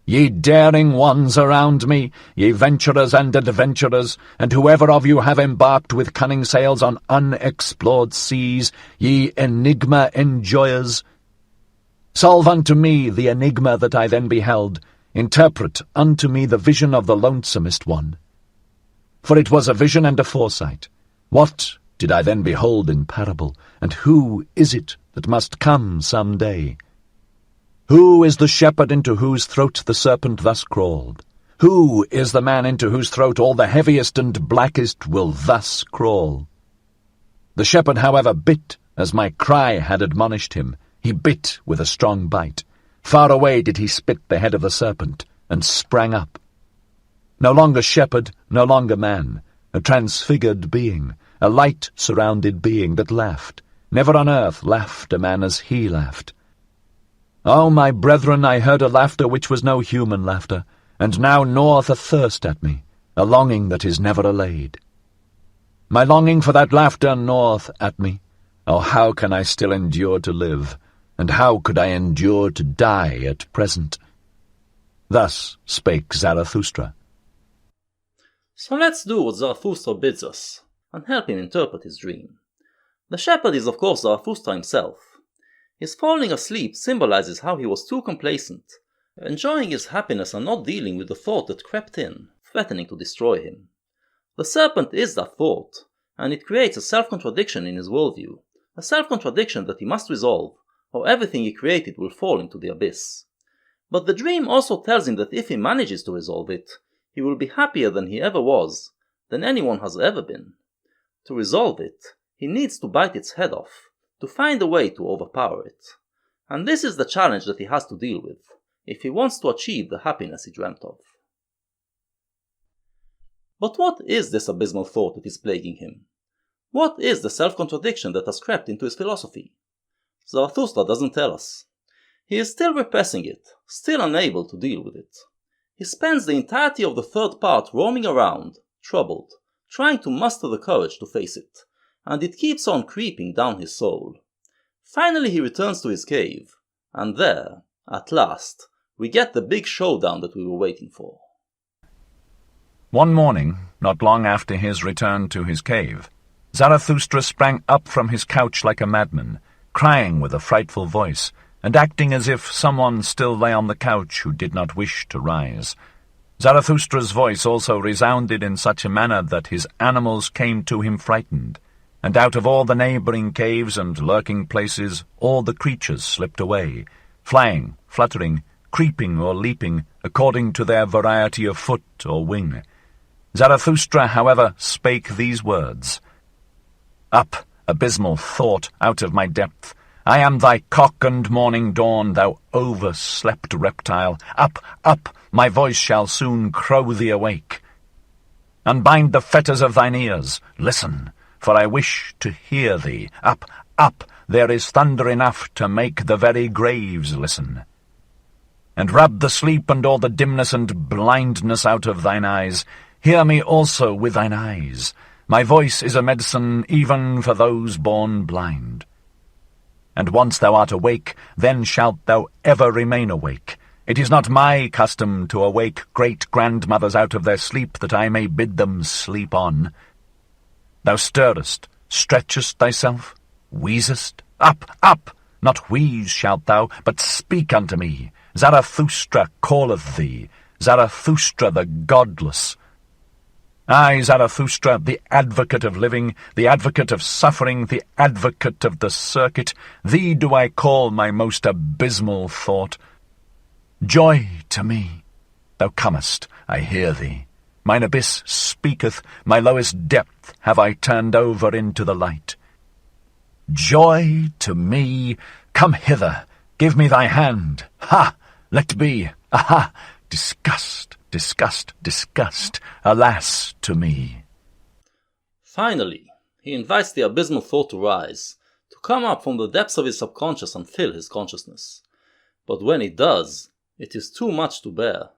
Ye daring ones around me, ye venturers and adventurers, and whoever of you have embarked with cunning sails on unexplored seas, ye enigma enjoyers, solve unto me the enigma that I then beheld, interpret unto me the vision of the lonesomest one. For it was a vision and a foresight. What did I then behold in parable, and who is it that must come some day? Who is the shepherd into whose throat the serpent thus crawled? Who is the man into whose throat all the heaviest and blackest will thus crawl? The shepherd, however, bit, as my cry had admonished him. He bit with a strong bite. Far away did he spit the head of the serpent, and sprang up. No longer shepherd, no longer man, a transfigured being, a light-surrounded being that laughed. Never on earth laughed a man as he laughed. Oh, my brethren, I heard a laughter which was no human laughter, and now gnaweth a thirst at me, a longing that is never allayed. My longing for that laughter gnaweth at me. Oh, how can I still endure to live, and how could I endure to die at present? Thus spake Zarathustra. So let's do what Zarathustra bids us, and help him interpret his dream. The shepherd is of course Zarathustra himself. His falling asleep symbolizes how he was too complacent, enjoying his happiness and not dealing with the thought that crept in, threatening to destroy him. The serpent is that thought, and it creates a self-contradiction in his worldview, a self-contradiction that he must resolve, or everything he created will fall into the abyss. But the dream also tells him that if he manages to resolve it, he will be happier than he ever was, than anyone has ever been. To resolve it, he needs to bite its head off, to find a way to overpower it. And this is the challenge that he has to deal with, if he wants to achieve the happiness he dreamt of. But what is this abysmal thought that is plaguing him? What is the self-contradiction that has crept into his philosophy? Zarathustra doesn't tell us. He is still repressing it, still unable to deal with it. He spends the entirety of the third part roaming around, troubled, trying to muster the courage to face it, and it keeps on creeping down his soul. Finally he returns to his cave, and there, at last, we get the big showdown that we were waiting for. One morning, not long after his return to his cave, Zarathustra sprang up from his couch like a madman, crying with a frightful voice, and acting as if someone still lay on the couch who did not wish to rise. Zarathustra's voice also resounded in such a manner that his animals came to him frightened, and out of all the neighbouring caves and lurking places all the creatures slipped away, flying, fluttering, creeping or leaping, according to their variety of foot or wing. Zarathustra, however, spake these words, "Up, abysmal thought, out of my depth! I am thy cock and morning dawn, thou overslept reptile! Up, up, my voice shall soon crow thee awake! Unbind the fetters of thine ears, listen, for I wish to hear thee. Up, up, there is thunder enough to make the very graves listen. And rub the sleep and all the dimness and blindness out of thine eyes. Hear me also with thine eyes. My voice is a medicine even for those born blind. And once thou art awake, then shalt thou ever remain awake. It is not my custom to awake great-grandmothers out of their sleep that I may bid them sleep on. Thou stirrest, stretchest thyself, wheezest. Up, up! Not wheeze shalt thou, but speak unto me. Zarathustra calleth thee, Zarathustra the godless. I, Zarathustra, the advocate of living, the advocate of suffering, the advocate of the circuit, thee do I call my most abysmal thought. Joy to me! Thou comest, I hear thee. Mine abyss speaketh, my lowest depth have I turned over into the light. Joy to me! Come hither, give me thy hand. Ha! Let be! Aha! Disgust, disgust, disgust, alas to me. Finally, he invites the abysmal thought to rise, to come up from the depths of his subconscious and fill his consciousness. But when it does, it is too much to bear.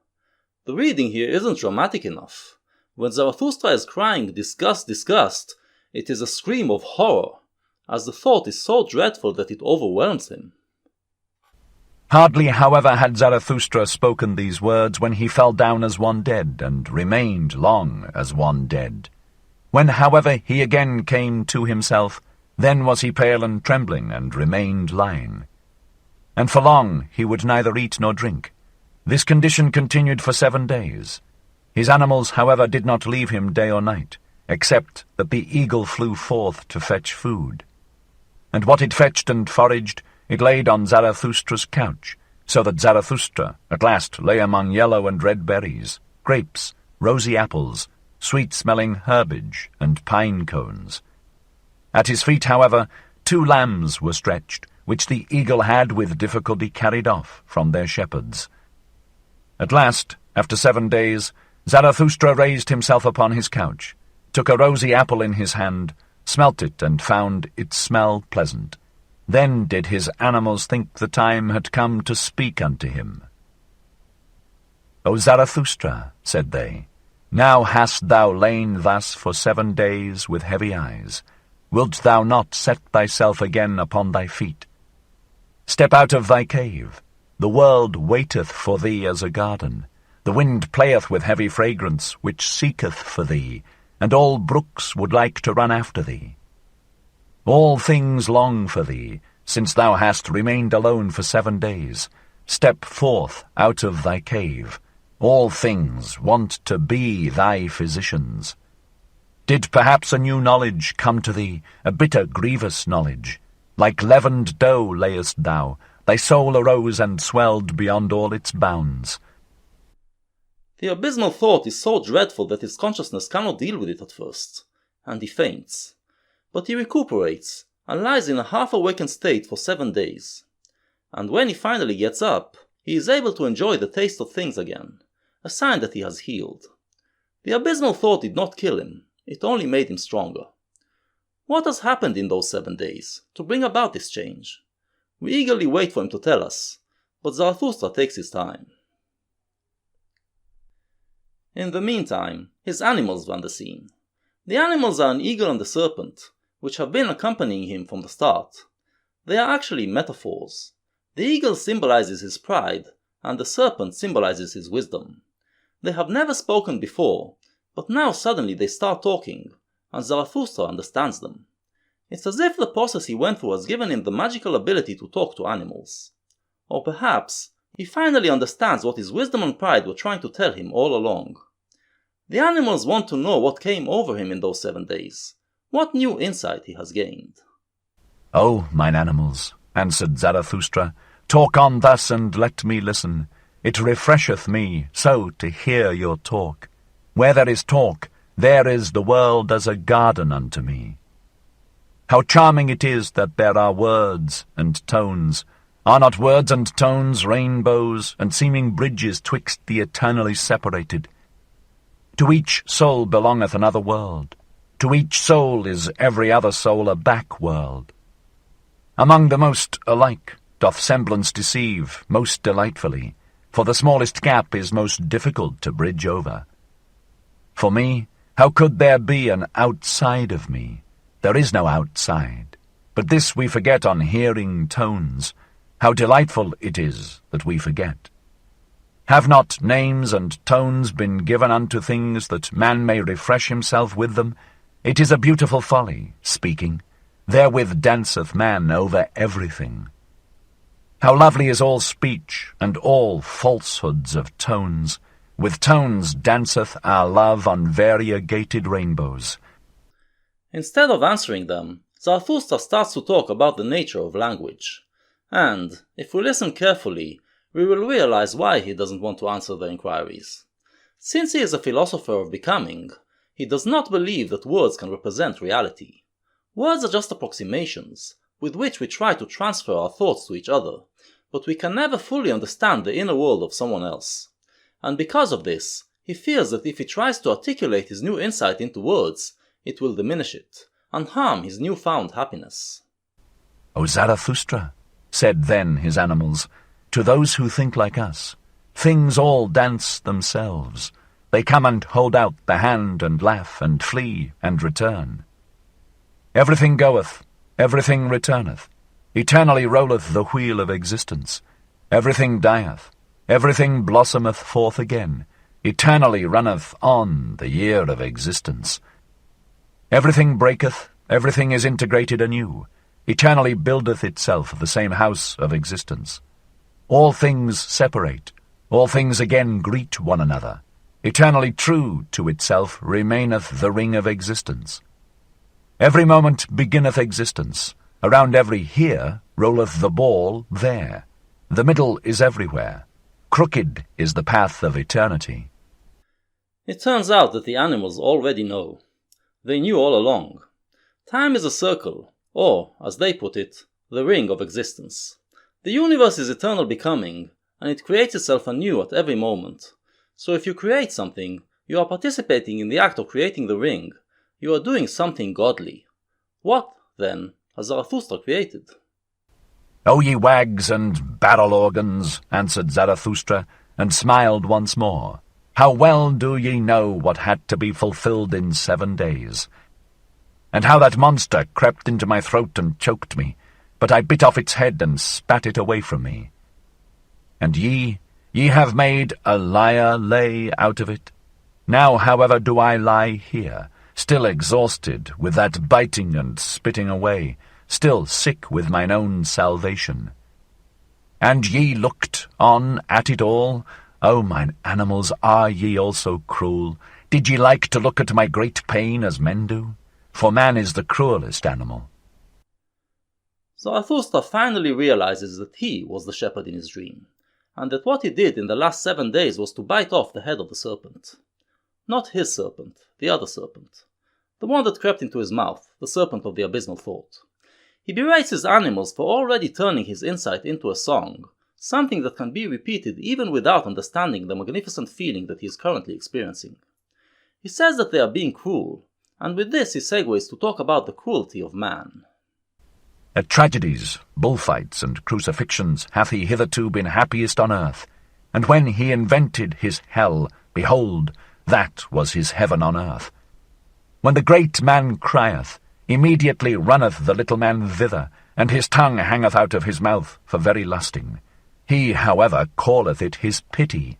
The reading here isn't dramatic enough. When Zarathustra is crying disgust, disgust, it is a scream of horror, as the thought is so dreadful that it overwhelms him. Hardly, however, had Zarathustra spoken these words when he fell down as one dead, and remained long as one dead. When, however, he again came to himself, then was he pale and trembling, and remained lying. And for long he would neither eat nor drink. This condition continued for 7 days. His animals, however, did not leave him day or night, except that the eagle flew forth to fetch food. And what it fetched and foraged, it laid on Zarathustra's couch, so that Zarathustra at last lay among yellow and red berries, grapes, rosy apples, sweet-smelling herbage, and pine cones. At his feet, however, 2 lambs were stretched, which the eagle had with difficulty carried off from their shepherds. At last, after 7 days, Zarathustra raised himself upon his couch, took a rosy apple in his hand, smelt it, and found its smell pleasant. Then did his animals think the time had come to speak unto him. O Zarathustra, said they, now hast thou lain thus for 7 days with heavy eyes. Wilt thou not set thyself again upon thy feet? Step out of thy cave. The world waiteth for thee as a garden. The wind playeth with heavy fragrance, which seeketh for thee, and all brooks would like to run after thee. All things long for thee, since thou hast remained alone for 7 days. Step forth out of thy cave. All things want to be thy physicians. Did perhaps a new knowledge come to thee, a bitter, grievous knowledge? Like leavened dough layest thou, thy soul arose and swelled beyond all its bounds. The abysmal thought is so dreadful that his consciousness cannot deal with it at first, and he faints. But he recuperates, and lies in a half-awakened state for 7 days. And when he finally gets up, he is able to enjoy the taste of things again, a sign that he has healed. The abysmal thought did not kill him, it only made him stronger. What has happened in those 7 days to bring about this change? We eagerly wait for him to tell us, but Zarathustra takes his time. In the meantime, his animals run the scene. The animals are an eagle and a serpent, which have been accompanying him from the start. They are actually metaphors. The eagle symbolizes his pride, and the serpent symbolizes his wisdom. They have never spoken before, but now suddenly they start talking, and Zarathustra understands them. It's as if the process he went through has given him the magical ability to talk to animals. Or perhaps, he finally understands what his wisdom and pride were trying to tell him all along. The animals want to know what came over him in those 7 days, what new insight he has gained. O, mine animals, answered Zarathustra, talk on thus and let me listen. It refresheth me so to hear your talk. Where there is talk, there is the world as a garden unto me. How charming it is that there are words and tones. Are not words and tones rainbows, and seeming bridges twixt the eternally separated? To each soul belongeth another world. To each soul is every other soul a back world. Among the most alike doth semblance deceive most delightfully, for the smallest gap is most difficult to bridge over. For me, how could there be an outside of me? There is no outside, but this we forget on hearing tones. How delightful it is that we forget. Have not names and tones been given unto things that man may refresh himself with them? It is a beautiful folly, speaking. Therewith danceth man over everything. How lovely is all speech, and all falsehoods of tones. with tones danceth our love on variegated rainbows. Instead of answering them, Zarathustra starts to talk about the nature of language. And, if we listen carefully, we will realize why he doesn't want to answer their inquiries. Since he is a philosopher of becoming, he does not believe that words can represent reality. Words are just approximations, with which we try to transfer our thoughts to each other, but we can never fully understand the inner world of someone else. And because of this, he fears that if he tries to articulate his new insight into words, it will diminish it, and harm his newfound happiness. O Zarathustra, said then his animals, to those who think like us, things all dance themselves. They come and hold out the hand and laugh and flee and return. Everything goeth, everything returneth. Eternally rolleth the wheel of existence. Everything dieth, everything blossometh forth again. Eternally runneth on the year of existence. Everything breaketh, everything is integrated anew. Eternally buildeth itself the same house of existence. All things separate, all things again greet one another. Eternally true to itself remaineth the ring of existence. Every moment beginneth existence. Around every here rolleth the ball there. The middle is everywhere. Crooked is the path of eternity. It turns out that the animals already know. They knew all along. Time is a circle, or, as they put it, the ring of existence. The universe is eternal becoming, and it creates itself anew at every moment. So if you create something, you are participating in the act of creating the ring. You are doing something godly. What, then, has Zarathustra created? O ye wags and barrel organs, answered Zarathustra, and smiled once more. How well do ye know what had to be fulfilled in 7 days, and how that monster crept into my throat and choked me, but I bit off its head and spat it away from me. And ye have made a liar lay out of it. Now, however, do I lie here, still exhausted with that biting and spitting away, still sick with mine own salvation. And ye looked on at it all. O mine animals, are ye also cruel? Did ye like to look at my great pain as men do? For man is the cruelest animal. Zarathustra finally realizes that he was the shepherd in his dream, and that what he did in the last 7 days was to bite off the head of the serpent. Not his serpent, the other serpent. The one that crept into his mouth, the serpent of the abysmal thought. He berates his animals for already turning his insight into a song, something that can be repeated even without understanding the magnificent feeling that he is currently experiencing. He says that they are being cruel, and with this he segues to talk about the cruelty of man. At tragedies, bullfights, and crucifixions hath he hitherto been happiest on earth, and when he invented his hell, behold, that was his heaven on earth. When the great man crieth, immediately runneth the little man thither, and his tongue hangeth out of his mouth for very lusting. He, however, calleth it his pity.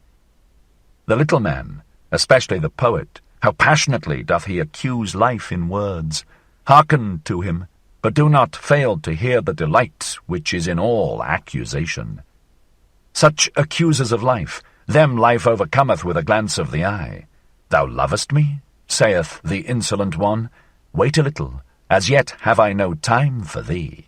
The little man, especially the poet, how passionately doth he accuse life in words. Hearken to him, but do not fail to hear the delight which is in all accusation. Such accusers of life, them life overcometh with a glance of the eye. Thou lovest me? Saith the insolent one. Wait a little, as yet have I no time for thee.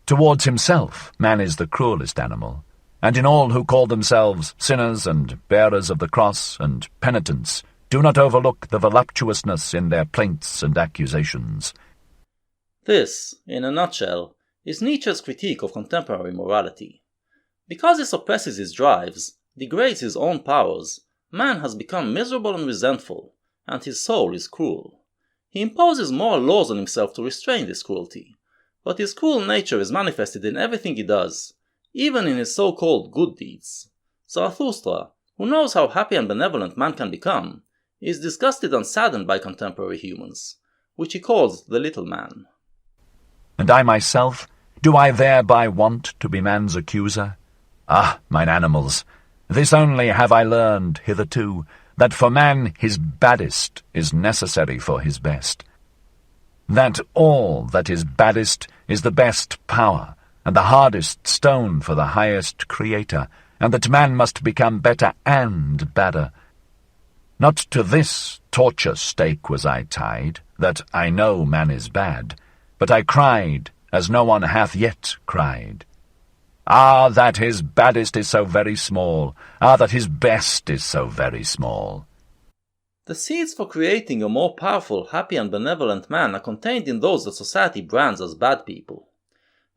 Towards himself man is the cruelest animal, and in all who call themselves sinners and bearers of the cross and penitents, do not overlook the voluptuousness in their plaints and accusations. This, in a nutshell, is Nietzsche's critique of contemporary morality. Because he suppresses his drives, degrades his own powers, man has become miserable and resentful, and his soul is cruel. He imposes moral laws on himself to restrain this cruelty, but his cruel nature is manifested in everything he does, even in his so-called good deeds. Zarathustra, who knows how happy and benevolent man can become, is disgusted and saddened by contemporary humans, which he calls the little man. And I myself, do I thereby want to be man's accuser? Ah, mine animals, this only have I learned hitherto, that for man his baddest is necessary for his best. That all that is baddest is the best power, and the hardest stone for the highest creator, and that man must become better and badder. Not to this torture stake was I tied, that I know man is bad, but I cried, as no one hath yet cried. Ah, that his baddest is so very small, ah, that his best is so very small. The seeds for creating a more powerful, happy and benevolent man are contained in those that society brands as bad people.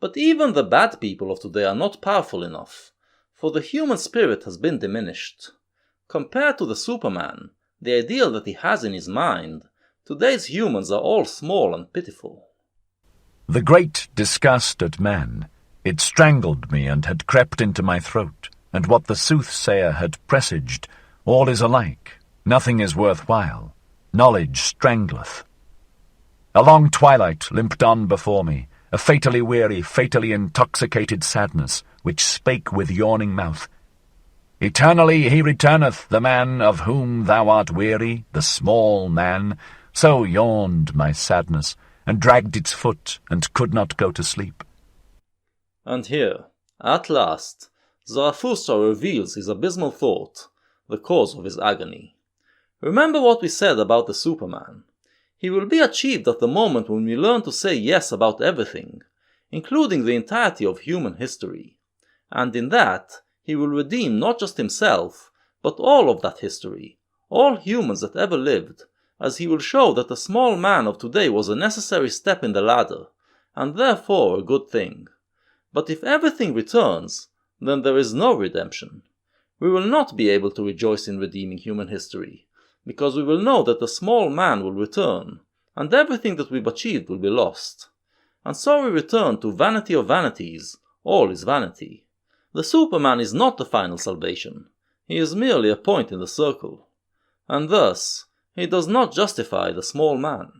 But even the bad people of today are not powerful enough, for the human spirit has been diminished. Compared to the Superman, the ideal that he has in his mind, today's humans are all small and pitiful. The great disgust at man, it strangled me and had crept into my throat, and what the soothsayer had presaged, all is alike. Nothing is worthwhile. Knowledge strangleth. A long twilight limped on before me, a fatally weary, fatally intoxicated sadness, which spake with yawning mouth. Eternally he returneth, the man of whom thou art weary, the small man. So yawned my sadness, and dragged its foot, and could not go to sleep. And here, at last, Zarathustra reveals his abysmal thought, the cause of his agony. Remember what we said about the Superman. He will be achieved at the moment when we learn to say yes about everything, including the entirety of human history. And in that, he will redeem not just himself, but all of that history, all humans that ever lived, as he will show that the small man of today was a necessary step in the ladder, and therefore a good thing. But if everything returns, then there is no redemption. We will not be able to rejoice in redeeming human history, because we will know that the small man will return, and everything that we've achieved will be lost. And so we return to vanity of vanities, all is vanity. The Superman is not the final salvation, he is merely a point in the circle. And thus, he does not justify the small man.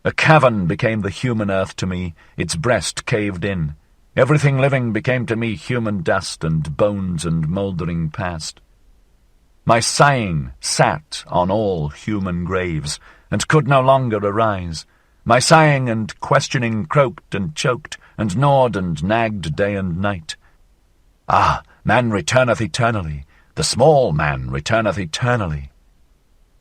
A cavern became the human earth to me, its breast caved in. Everything living became to me human dust and bones and mouldering past. My sighing sat on all human graves, and could no longer arise. My sighing and questioning croaked and choked, and gnawed and nagged day and night. Ah, man returneth eternally, the small man returneth eternally.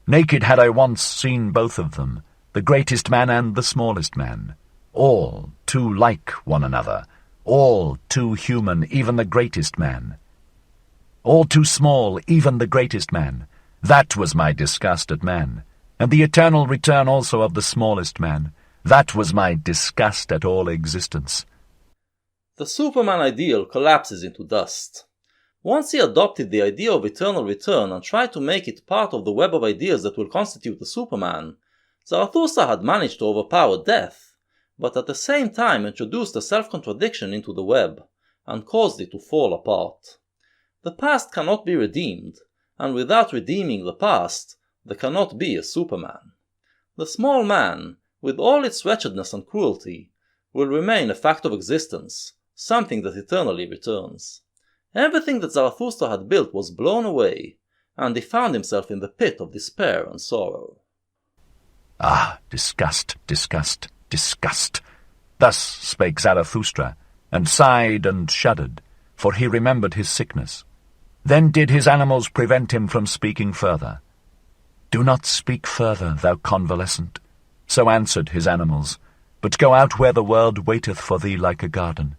Naked had I once seen both of them, the greatest man and the smallest man, all too like one another, all too human, even the greatest man. All too small, even the greatest man. That was my disgust at man, and the eternal return also of the smallest man. That was my disgust at all existence. The Superman ideal collapses into dust. Once he adopted the idea of eternal return and tried to make it part of the web of ideas that will constitute the Superman, Zarathustra had managed to overpower death, but at the same time introduced a self-contradiction into the web, and caused it to fall apart. The past cannot be redeemed, and without redeeming the past, there cannot be a Superman. The small man, with all its wretchedness and cruelty, will remain a fact of existence, something that eternally returns. Everything that Zarathustra had built was blown away, and he found himself in the pit of despair and sorrow. Ah, disgust, disgust, disgust! Thus spake Zarathustra, and sighed and shuddered, for he remembered his sickness. Then did his animals prevent him from speaking further. Do not speak further, thou convalescent, so answered his animals, but go out where the world waiteth for thee like a garden.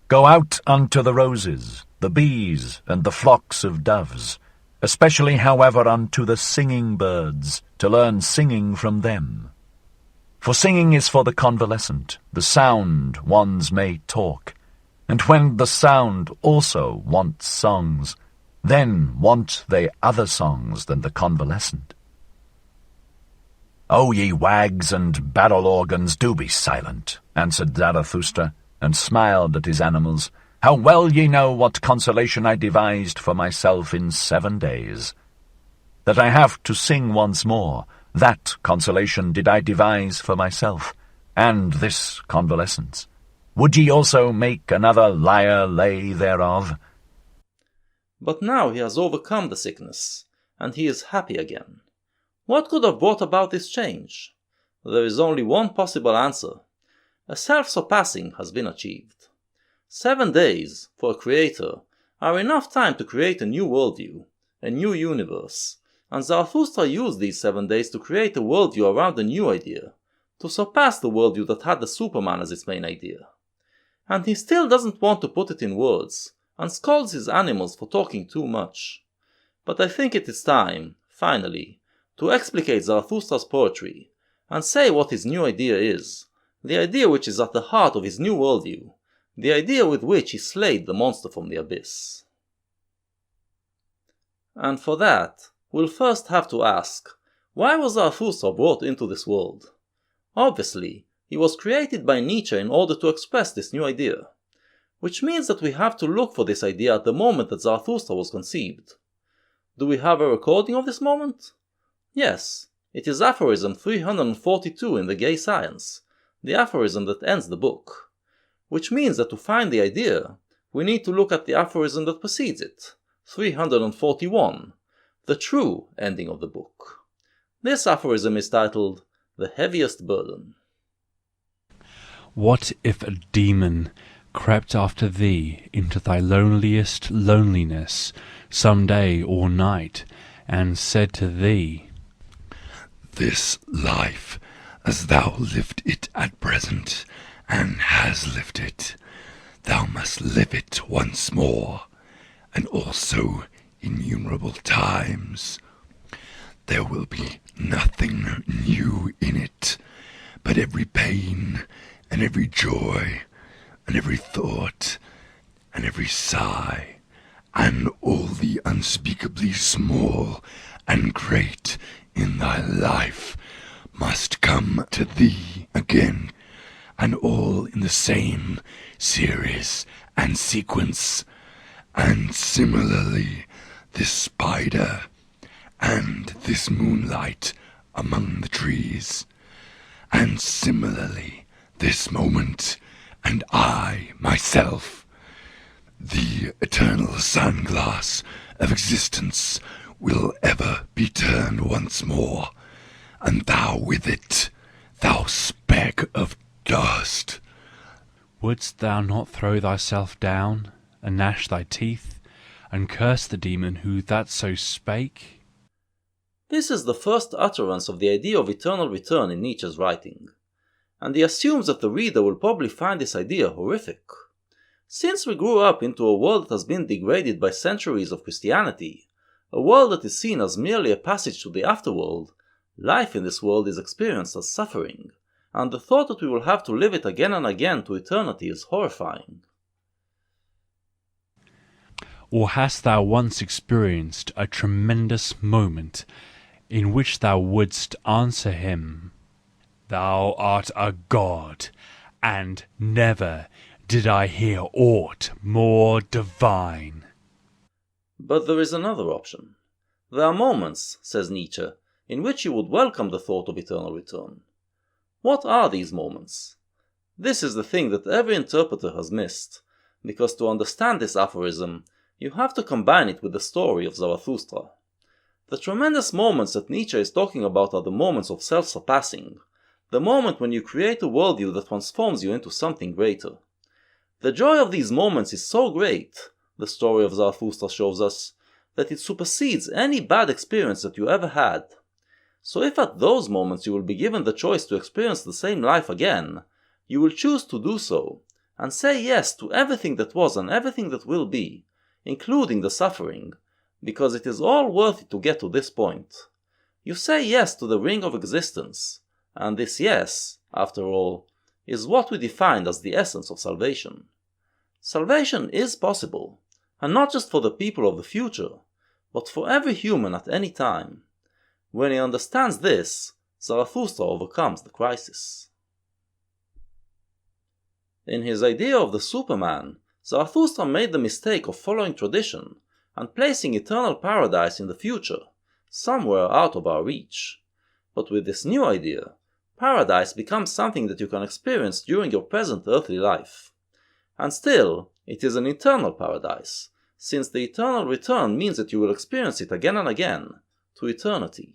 Go out unto the roses, the bees, and the flocks of doves, especially, however, unto the singing birds, to learn singing from them. For singing is for the convalescent, the sound ones may talk, and when the sound also wants songs, then want they other songs than the convalescent. O ye wags and barrel organs, do be silent, answered Zarathustra, and smiled at his animals. How well ye know what consolation I devised for myself in 7 days. That I have to sing once more, that consolation did I devise for myself, and this convalescence. Would ye also make another lyre lay thereof? But now he has overcome the sickness, and he is happy again. What could have brought about this change? There is only one possible answer. A self-surpassing has been achieved. 7 days, for a creator, are enough time to create a new worldview, a new universe, and Zarathustra used these 7 days to create a worldview around a new idea, to surpass the worldview that had the Superman as its main idea. And he still doesn't want to put it in words, and scolds his animals for talking too much. But I think it is time, finally, to explicate Zarathustra's poetry, and say what his new idea is, the idea which is at the heart of his new worldview, the idea with which he slayed the monster from the abyss. And for that, we'll first have to ask, why was Zarathustra brought into this world? Obviously, he was created by Nietzsche in order to express this new idea, which means that we have to look for this idea at the moment that Zarathustra was conceived. Do we have a recording of this moment? Yes, it is aphorism 342 in the Gay Science, the aphorism that ends the book, which means that to find the idea, we need to look at the aphorism that precedes it, 341, the true ending of the book. This aphorism is titled, The Heaviest Burden. What if a demon crept after thee into thy loneliest loneliness some day or night, and said to thee, This life, as thou lived it at present, and has lived it, thou must live it once more, and also innumerable times. There will be nothing new in it, but every pain, and every joy, and every thought, and every sigh, and all the unspeakably small and great in thy life must come to thee again, and all in the same series and sequence. And similarly, this spider, and this moonlight among the trees, and similarly this moment, and I myself, the eternal sunglass of existence, will ever be turned once more, and thou with it, thou speck of dust. Wouldst thou not throw thyself down, and gnash thy teeth, and curse the demon who that so spake? This is the first utterance of the idea of eternal return in Nietzsche's writing, and he assumes that the reader will probably find this idea horrific. Since we grew up into a world that has been degraded by centuries of Christianity, a world that is seen as merely a passage to the afterworld, life in this world is experienced as suffering, and the thought that we will have to live it again and again to eternity is horrifying. Or hast thou once experienced a tremendous moment in which thou wouldst answer him, Thou art a god, and never did I hear aught more divine? But there is another option. There are moments, says Nietzsche, in which you would welcome the thought of eternal return. What are these moments? This is the thing that every interpreter has missed, because to understand this aphorism, you have to combine it with the story of Zarathustra. The tremendous moments that Nietzsche is talking about are the moments of self-surpassing, the moment when you create a worldview that transforms you into something greater. The joy of these moments is so great, the story of Zarathustra shows us, that it supersedes any bad experience that you ever had. So if at those moments you will be given the choice to experience the same life again, you will choose to do so, and say yes to everything that was and everything that will be, including the suffering, because it is all worth it to get to this point. You say yes to the ring of existence, and this yes, after all, is what we define as the essence of salvation. Salvation is possible, and not just for the people of the future, but for every human at any time. When he understands this, Zarathustra overcomes the crisis. In his idea of the Superman, Zarathustra made the mistake of following tradition and placing eternal paradise in the future, somewhere out of our reach. But with this new idea, paradise becomes something that you can experience during your present earthly life. And still, it is an eternal paradise, since the eternal return means that you will experience it again and again, to eternity.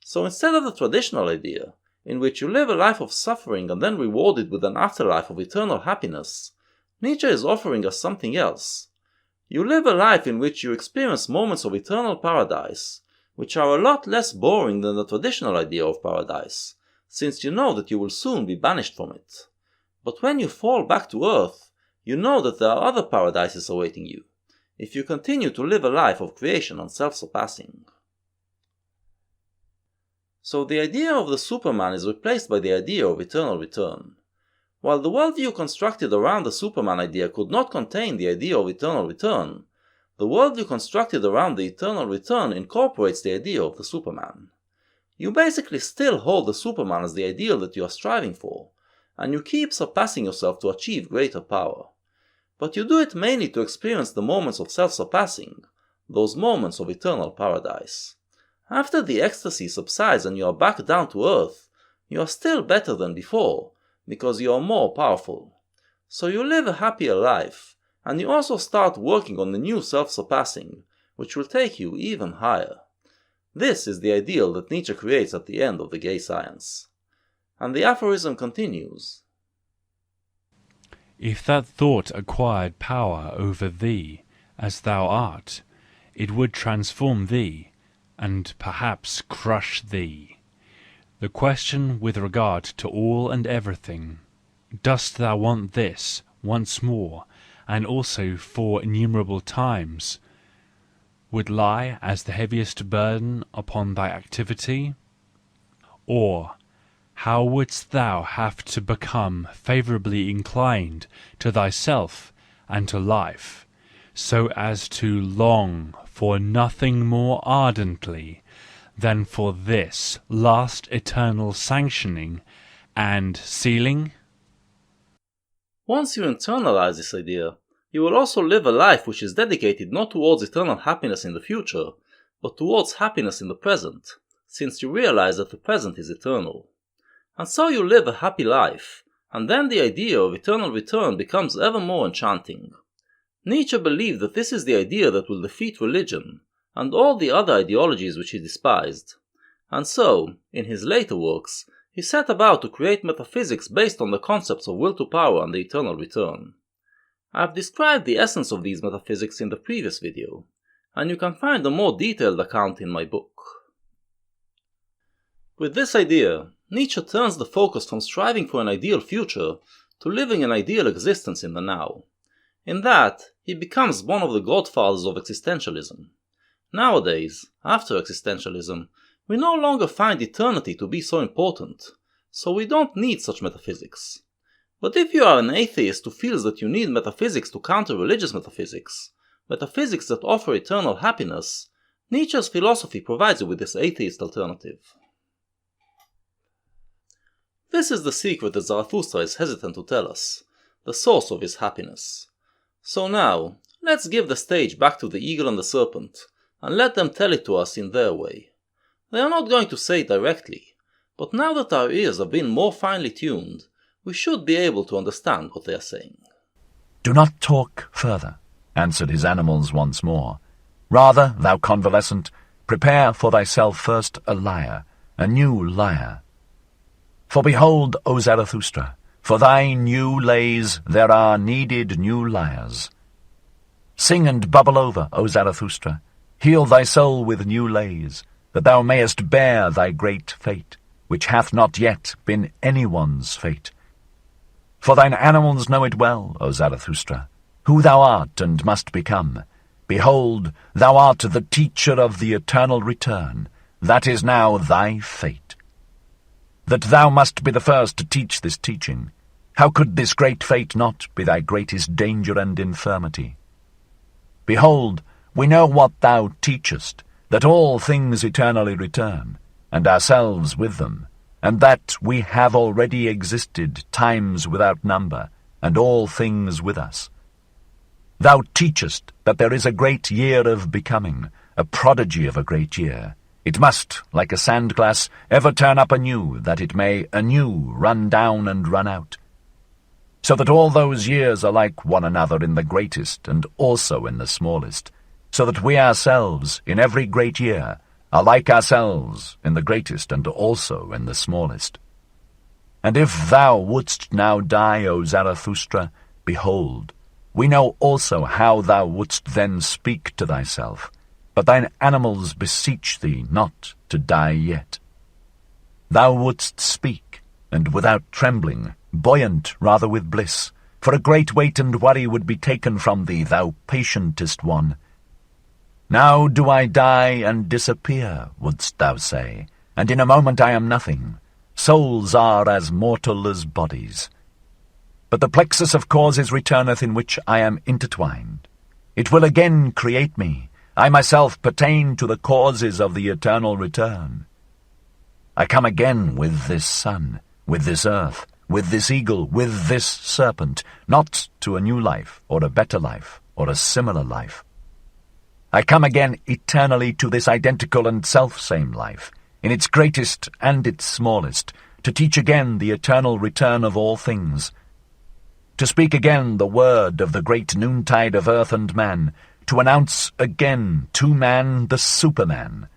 So instead of the traditional idea, in which you live a life of suffering and then rewarded with an afterlife of eternal happiness, Nietzsche is offering us something else. You live a life in which you experience moments of eternal paradise, which are a lot less boring than the traditional idea of paradise, since you know that you will soon be banished from it. But when you fall back to earth, you know that there are other paradises awaiting you, if you continue to live a life of creation and self-surpassing. So the idea of the Superman is replaced by the idea of eternal return. While the worldview constructed around the Superman idea could not contain the idea of eternal return, the worldview constructed around the eternal return incorporates the idea of the Superman. You basically still hold the Superman as the ideal that you are striving for, and you keep surpassing yourself to achieve greater power. But you do it mainly to experience the moments of self-surpassing, those moments of eternal paradise. After the ecstasy subsides and you are back down to earth, you are still better than before, because you are more powerful. So you live a happier life, and you also start working on the new self-surpassing, which will take you even higher. This is the ideal that Nietzsche creates at the end of The Gay Science. And the aphorism continues. If that thought acquired power over thee, as thou art, it would transform thee, and perhaps crush thee. The question with regard to all and everything, dost thou want this once more, and also for innumerable times, would lie as the heaviest burden upon thy activity? Or, how wouldst thou have to become favourably inclined to thyself and to life, so as to long for nothing more ardently than for this last eternal sanctioning and sealing? Once you internalize this idea, you will also live a life which is dedicated not towards eternal happiness in the future, but towards happiness in the present, since you realize that the present is eternal. And so you live a happy life, and then the idea of eternal return becomes ever more enchanting. Nietzsche believed that this is the idea that will defeat religion, and all the other ideologies which he despised. And so, in his later works, he set about to create metaphysics based on the concepts of will to power and the eternal return. I have described the essence of these metaphysics in the previous video, and you can find a more detailed account in my book. With this idea, Nietzsche turns the focus from striving for an ideal future to living an ideal existence in the now. In that, he becomes one of the godfathers of existentialism. Nowadays, after existentialism, we no longer find eternity to be so important, so we don't need such metaphysics. But if you are an atheist who feels that you need metaphysics to counter religious metaphysics that offer eternal happiness, Nietzsche's philosophy provides you with this atheist alternative. This is the secret that Zarathustra is hesitant to tell us, the source of his happiness. So now, let's give the stage back to the eagle and the serpent, and let them tell it to us in their way. They are not going to say it directly, but now that our ears have been more finely tuned, we should be able to understand what they are saying. Do not talk further, answered his animals once more. Rather, thou convalescent, prepare for thyself first a lyre, a new lyre. For behold, O Zarathustra, for thy new lays there are needed new lyres. Sing and bubble over, O Zarathustra, heal thy soul with new lays, that thou mayest bear thy great fate, which hath not yet been anyone's fate. For thine animals know it well, O Zarathustra, who thou art and must become. Behold, thou art the teacher of the eternal return. That is now thy fate. That thou must be the first to teach this teaching. How could this great fate not be thy greatest danger and infirmity? Behold, we know what thou teachest, that all things eternally return, and ourselves with them, and that we have already existed times without number, and all things with us. Thou teachest that there is a great year of becoming, a prodigy of a great year. It must, like a sand-glass, ever turn up anew, that it may anew run down and run out. So that all those years are like one another in the greatest and also in the smallest, so that we ourselves, in every great year, are like ourselves in the greatest and also in the smallest. And if thou wouldst now die, O Zarathustra, behold, We know also how thou wouldst then speak to thyself, but thine animals beseech thee not to die yet. Thou wouldst speak, and without trembling, buoyant rather with bliss, for a great weight and worry would be taken from thee, thou patientest one. Now do I die and disappear, wouldst thou say, and in a moment I am nothing. Souls are as mortal as bodies. But the plexus of causes returneth in which I am intertwined. It will again create me. I myself pertain to the causes of the eternal return. I come again with this sun, with this earth, with this eagle, with this serpent, not to a new life, or a better life, or a similar life. I come again eternally to this identical and self-same life, in its greatest and its smallest, to teach again the eternal return of all things, to speak again the word of the great noontide of earth and man, to announce again to man the Superman.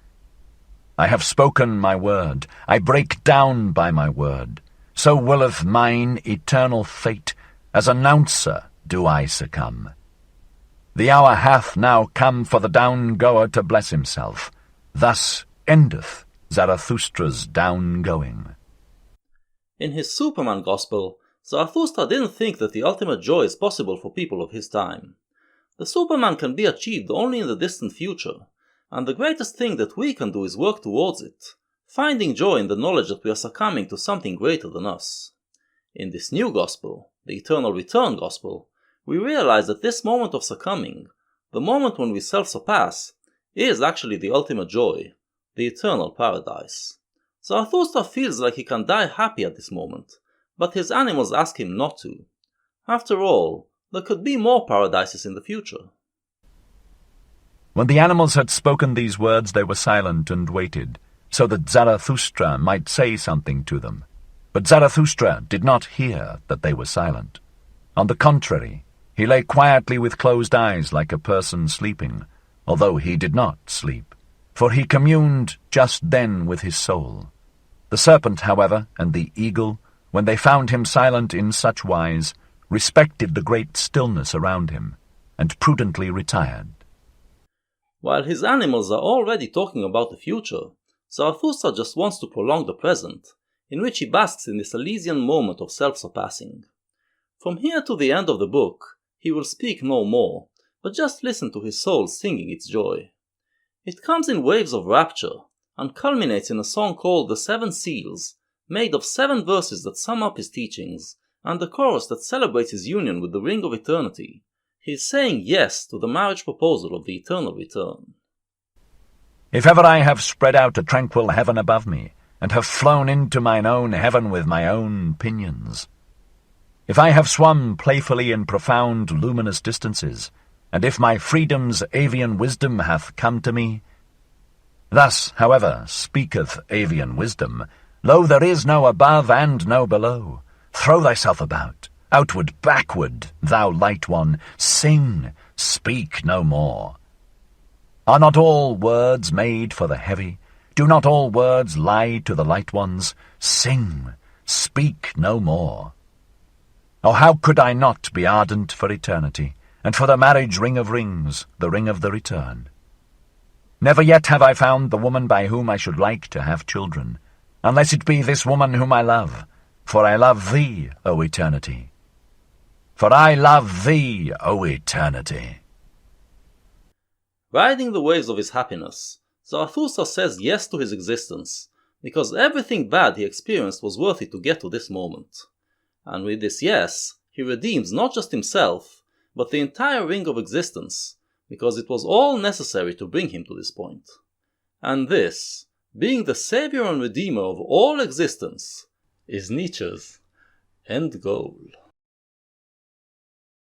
I have spoken my word, I break down by my word. So willeth mine eternal fate, as announcer do I succumb. The hour hath now come for the down-goer to bless himself. Thus endeth Zarathustra's down-going. In his Superman Gospel, Zarathustra didn't think that the ultimate joy is possible for people of his time. The Superman can be achieved only in the distant future, and the greatest thing that we can do is work towards it, finding joy in the knowledge that we are succumbing to something greater than us. In this new Gospel, the Eternal Return Gospel, we realize that this moment of succumbing, the moment when we self-surpass, is actually the ultimate joy, the eternal paradise. Zarathustra feels like he can die happy at this moment, but his animals ask him not to. After all, there could be more paradises in the future. When the animals had spoken these words, they were silent and waited, so that Zarathustra might say something to them. But Zarathustra did not hear that they were silent. On the contrary, he lay quietly with closed eyes like a person sleeping, although he did not sleep, for he communed just then with his soul. The serpent, however, and the eagle, when they found him silent in such wise, respected the great stillness around him, and prudently retired. While his animals are already talking about the future, Zarathustra just wants to prolong the present, in which he basks in this Elysian moment of self-surpassing. From here to the end of the book, he will speak no more, but just listen to his soul singing its joy. It comes in waves of rapture, and culminates in a song called The 7 Seals, made of 7 verses that sum up his teachings, and a chorus that celebrates his union with the Ring of Eternity. He is saying yes to the marriage proposal of the Eternal Return. If ever I have spread out a tranquil heaven above me, and have flown into mine own heaven with my own pinions, if I have swum playfully in profound luminous distances, and if my freedom's avian wisdom hath come to me, thus, however, speaketh avian wisdom, lo, there is no above and no below. Throw thyself about, outward, backward, thou light one, sing, speak no more. Are not all words made for the heavy? Do not all words lie to the light ones? Sing, speak no more. Oh, how could I not be ardent for eternity, and for the marriage ring of rings, the ring of the return? Never yet have I found the woman by whom I should like to have children, unless it be this woman whom I love, for I love thee, O eternity. For I love thee, O eternity. Riding the waves of his happiness, Zarathustra says yes to his existence, because everything bad he experienced was worth it to get to this moment. And with this yes, he redeems not just himself, but the entire ring of existence, because it was all necessary to bring him to this point. And this, being the savior and redeemer of all existence, is Nietzsche's end goal.